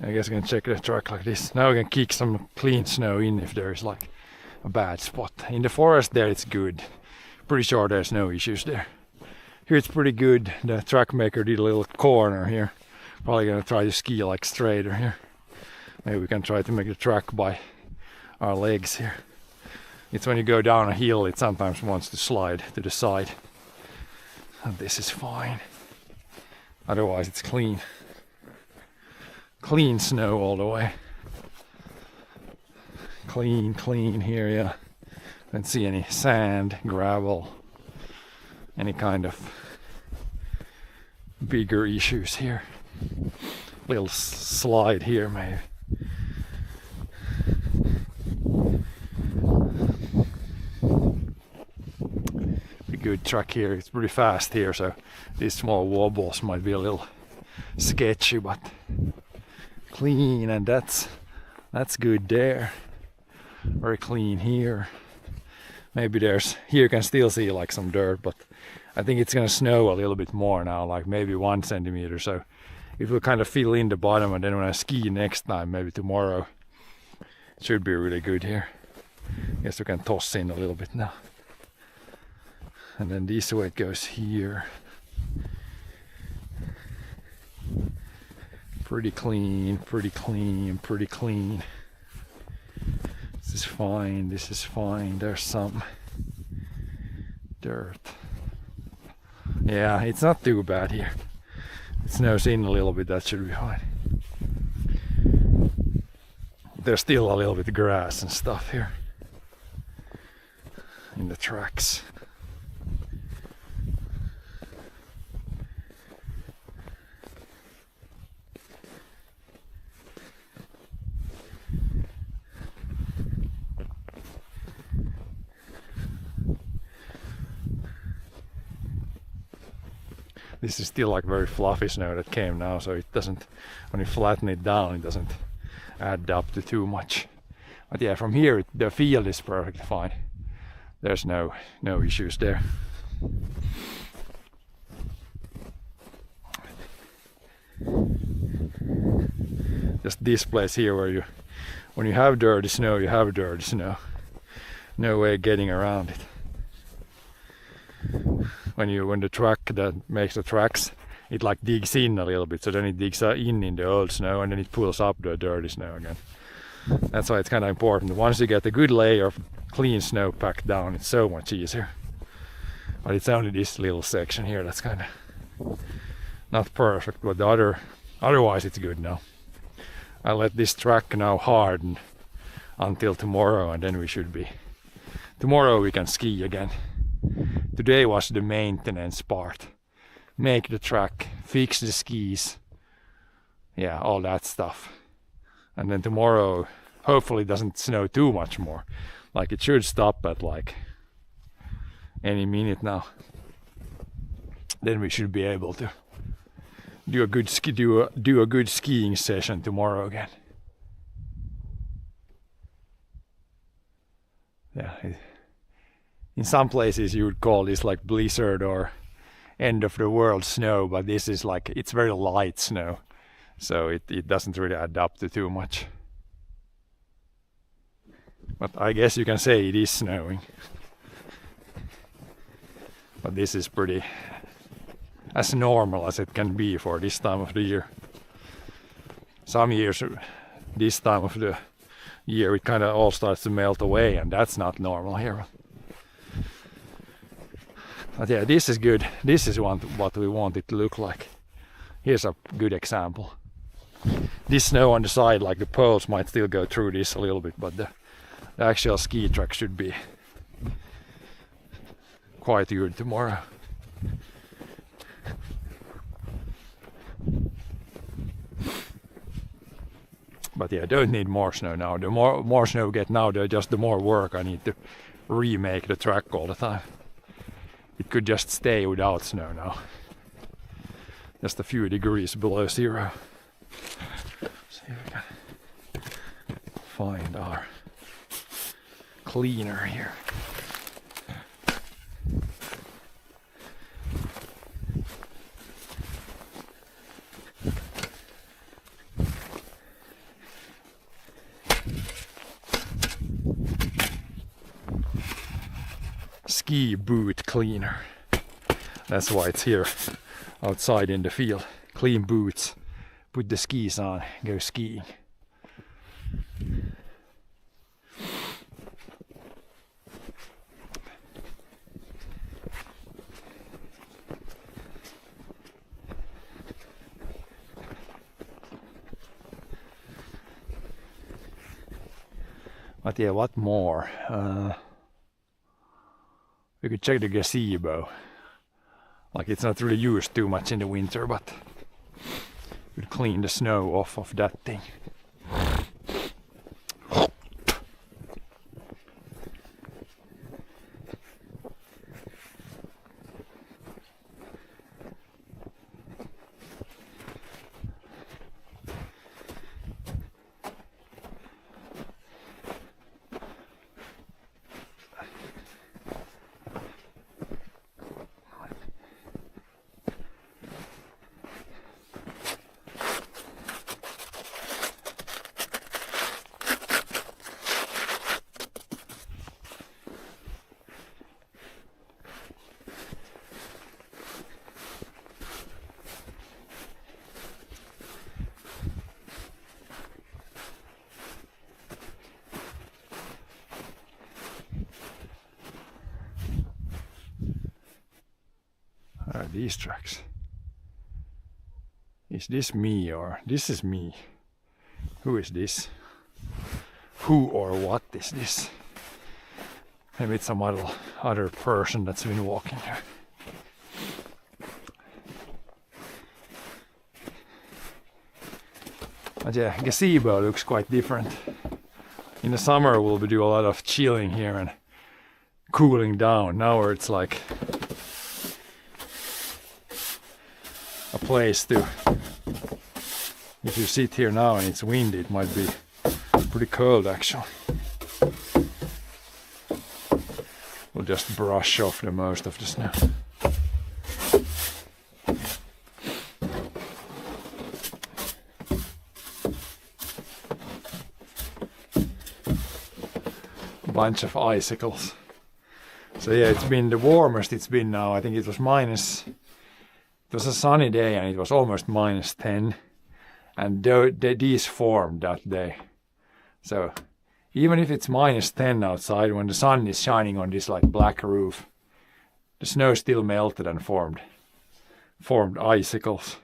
I guess I'm gonna check the track like this. Now we can kick some clean snow in if there's like a bad spot. In the forest there it's good. Pretty sure there's no issues there. Here it's pretty good. The track maker did a little corner here. Probably gonna try to ski like straighter here. Maybe we can try to make the track by our legs here. It's when you go down a hill it sometimes wants to slide to the side. And this is fine. Otherwise it's clean. Clean snow all the way. Clean here, yeah. Don't see any sand, gravel, any kind of bigger issues here. Little slide here maybe. A good track here. It's pretty fast here, so these small wobbles might be a little sketchy, but clean, and that's good there. Very clean here. Maybe there's here you can still see like some dirt, but I think it's gonna snow a little bit more now, like maybe 1 centimeter. So it will kind of fill in the bottom, and then when I ski next time, maybe tomorrow, it should be really good here. Guess we can toss in a little bit now. And then this way it goes here. Pretty clean, pretty clean, pretty clean. This is fine, this is fine. There's some dirt. Yeah, it's not too bad here. It snows in a little bit, that should be fine. There's still a little bit of grass and stuff here in the tracks. This is still like very fluffy snow that came now, so it doesn't, when you flatten it down, it doesn't add up to too much. But yeah, from here the field is perfectly fine. There's no issues there. Just this place here where when you have dirty snow, you have dirty snow. No way getting around it. When the truck that makes the tracks, it like digs in a little bit, so then it digs in the old snow, and then it pulls up the dirty snow again. That's why it's kind of important. Once you get a good layer of clean snow packed down, it's so much easier. But it's only this little section here that's kind of not perfect, but otherwise it's good now. I let this track now harden until tomorrow, and then we should be. Tomorrow we can ski again. Today was the maintenance part. Make the track, fix the skis, yeah, all that stuff. And then tomorrow, hopefully it doesn't snow too much more. Like it should stop at like any minute now. Then we should be able to do a good skiing session tomorrow again. Yeah. In some places you would call this like blizzard or end of the world snow, but this is like, it's very light snow, so it doesn't really add up to too much. But I guess you can say it is snowing. But this is pretty as normal as it can be for this time of the year. Some years this time of the year it kind of all starts to melt away, and that's not normal here. But yeah, this is good. This is what we want it to look like. Here's a good example. This snow on the side, like the poles might still go through this a little bit, but the actual ski track should be quite good tomorrow. But yeah, don't need more snow now. The more snow we get now, the more work I need to remake the track all the time. It could just stay without snow now. Just a few degrees below zero. See if we can find our cleaner here. ski boot cleaner. That's why it's here outside in the field. Clean boots, put the skis on, go skiing. But yeah, what more? We could check the gazebo. Like, it's not really used too much in the winter, but we could clean the snow off of that thing. What are these tracks? Is this me or this is me? Who is this? Who or what is this? Maybe it's some other person that's been walking here. But yeah, gazebo looks quite different. In the summer we'll do a lot of chilling here and cooling down. Now where it's like a place to, if you sit here now and it's windy, it might be pretty cold actually. We'll just brush off the most of the snow. Bunch of icicles. So yeah, it's been the warmest it's been now. I think it was minus. It was a sunny day and it was almost minus 10, and these formed that day. So even if it's minus 10 outside, when the sun is shining on this like black roof, the snow still melted and formed icicles.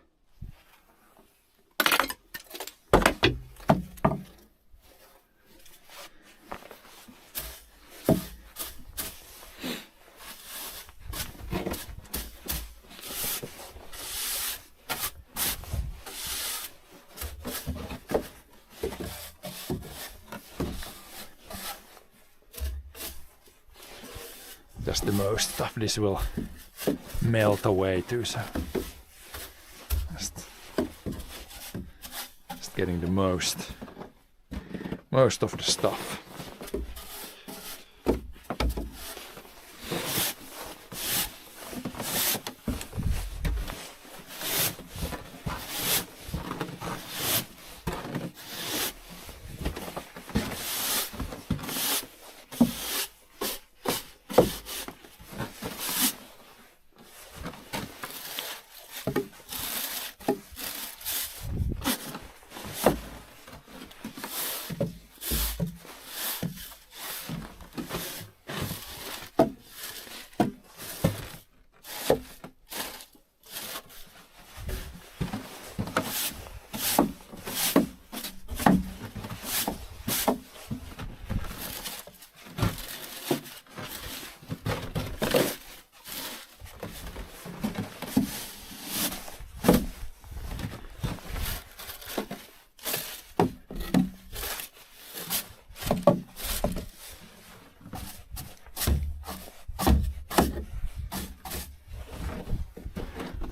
Just the most stuff. This will melt away too, so just getting the most of the stuff.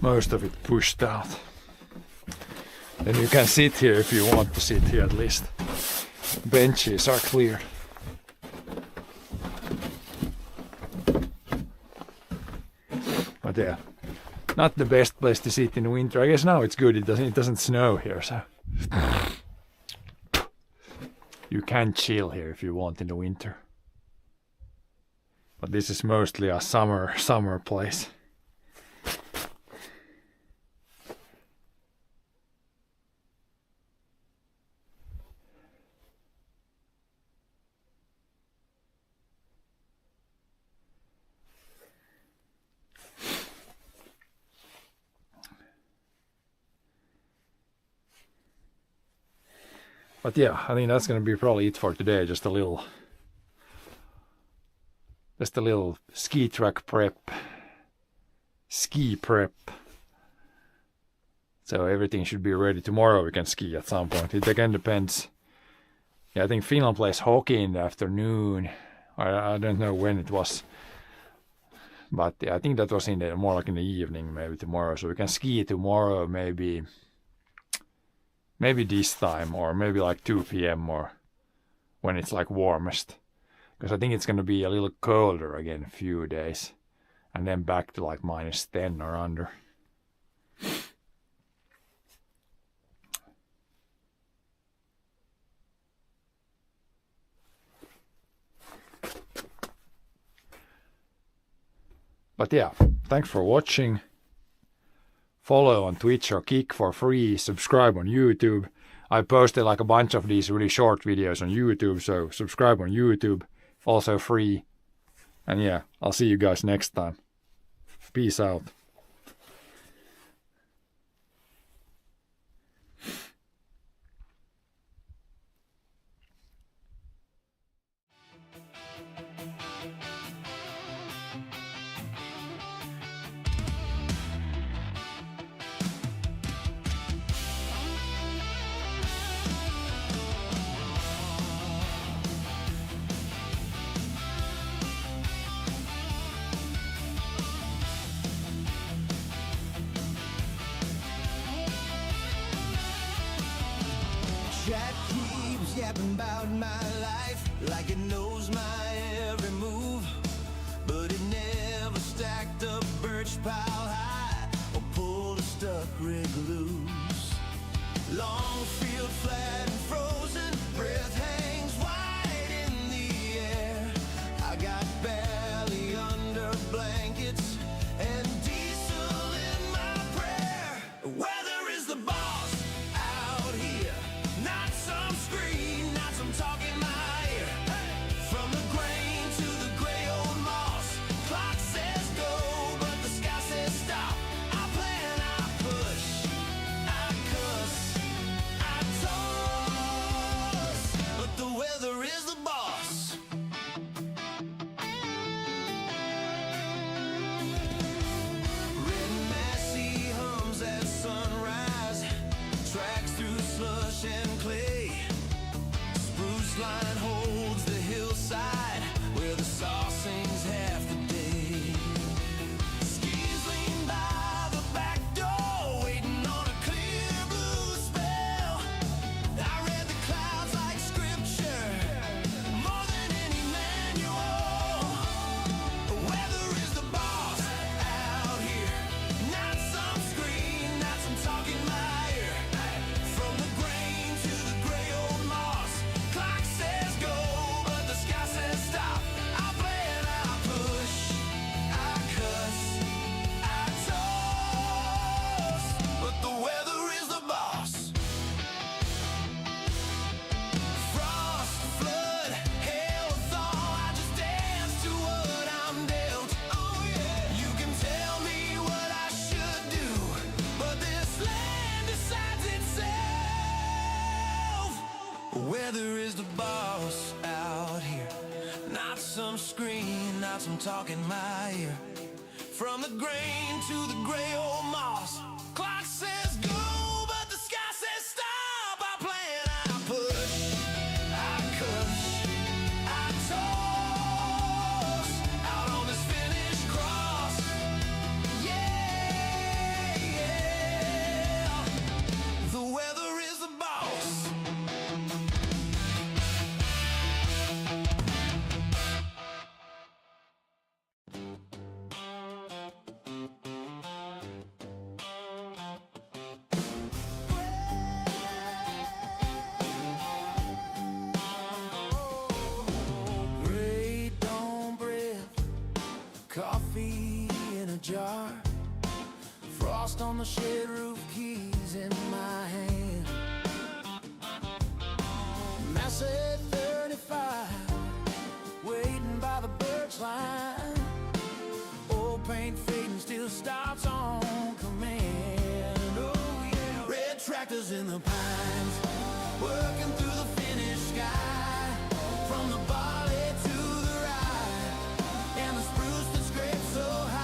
Most of it pushed out. Then you can sit here if you want to sit here at least. Benches are cleared. But yeah, not the best place to sit in the winter. I guess now it's good. It doesn't snow here, so you can chill here if you want in the winter. But this is mostly a summer place. But yeah, I think that's gonna be probably it for today. Just a little ski track prep, ski prep. So everything should be ready tomorrow. We can ski at some point. It again depends. Yeah, I think Finland plays hockey in the afternoon. I don't know when it was, but yeah, I think that was more like in the evening, maybe tomorrow. So we can ski tomorrow, maybe this time, or maybe like 2 p.m. or when it's like warmest. Because I think it's going to be a little colder again a few days. And then back to like -10 or under. But yeah, thanks for watching. Follow on Twitch or Kick for free. Subscribe on YouTube. I posted like a bunch of these really short videos on YouTube, so subscribe on YouTube. Also free. And yeah, I'll see you guys next time. Peace out. Chat keeps yapping about my life like it knows my every move, but it never stacked up birch pile high or pulled a stuck rig loose. Long field flat and frozen, breath hangs wide in the air. I got belly under blankets and diesel in my prayer. Weather is the boss out here. Not some screen, not some talking my ear. From the grain to the gray old moss, clock says go, but the sky says stop. I plan, I push, I cuss, I toss, but the weather is the boss. Red Massey hums at sunrise, tracks through slush and clay. Spruce line holds the hillside where the saw sings half the day. Skis lean by the back door, waiting on a clear blue spell. I read the clouds like scripture, more than any manual. The weather is the boss out here. Not some screen, not some talking my ear. From the grain to the gray old moss, clock says go, but the sky says stop. I plan, I push, I cuss, I toss, but the weather is the boss. Frost, flood, hail, thaw, I just dance to what I'm dealt. Oh yeah, you can tell me what I should do, but this land decides itself. Weather is the boss out here. Not some screen, not some talking my ear. From the grain to the gray old moss, clock says go, but the sky says stop. I plan, I push, I cuss, I toss, out on this finished cross. Yeah, yeah. The weather is the boss. Coffee in a jar, frost on the shed roof, keys in my hand. Massey 35, waiting by the birch line. Old paint fading, still stops on command. Oh yeah, red tractors in the pines, working through the finished sky. From the barley to the rye, and the spruce that scrapes so high.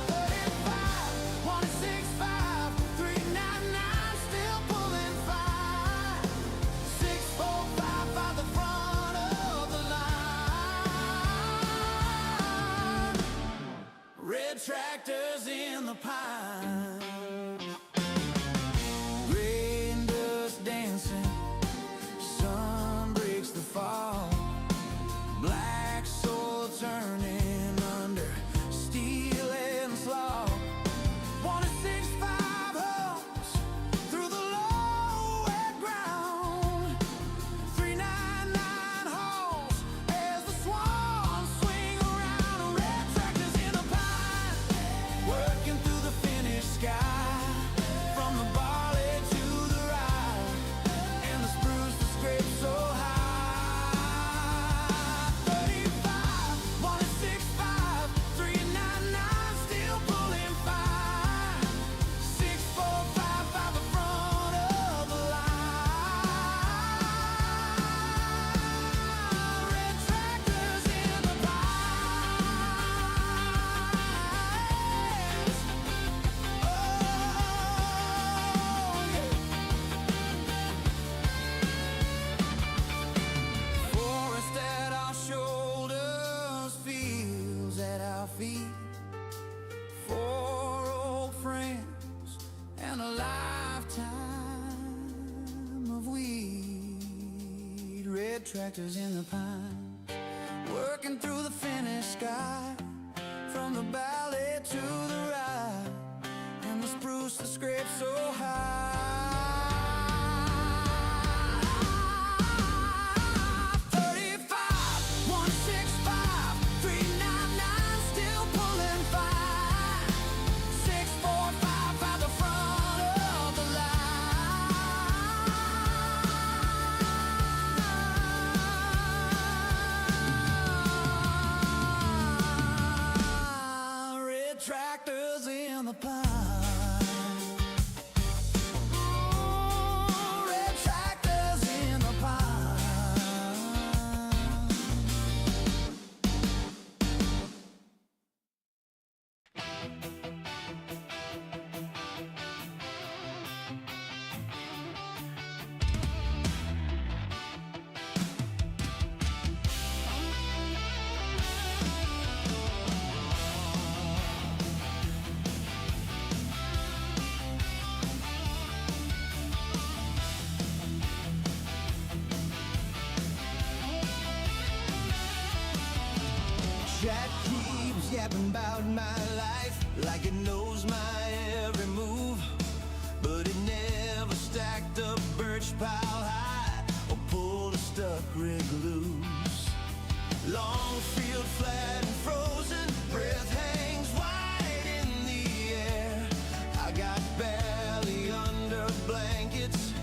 35, 165, 399, still pulling fine. 645 by the front of the line. Red tractors in the pine. Rain dust dancing, sun breaks the fall. Black soil turning under steel and slaw. 165 homes through the low wet ground. 399 hauls as the swans swing around. Red tractors in the pine, working through the finished sky. From the barley to the rye, and the spruce that scrapes so high. 35, 165, 399, still pulling fine. 645 by the front of the line. Red tractors in the pines. Oh yeah. Forest at our shoulders, fields at our feet. 4 old friends and a lifetime of weed. Red tractors in the pine, working through the finished sky. From the valley to the rye, and the spruce that scrapes so high. 35, 165, 399, still pulling fine. 645 by the front of the line. Red tractors in the pine. Red tractors in the pine. Chat keeps yapping about my life like it knows my every move, but it never stacked up birch pile high or pulled a stuck rig loose. Long field flat and frozen, breath hangs wide in the air. I got barely under blankets,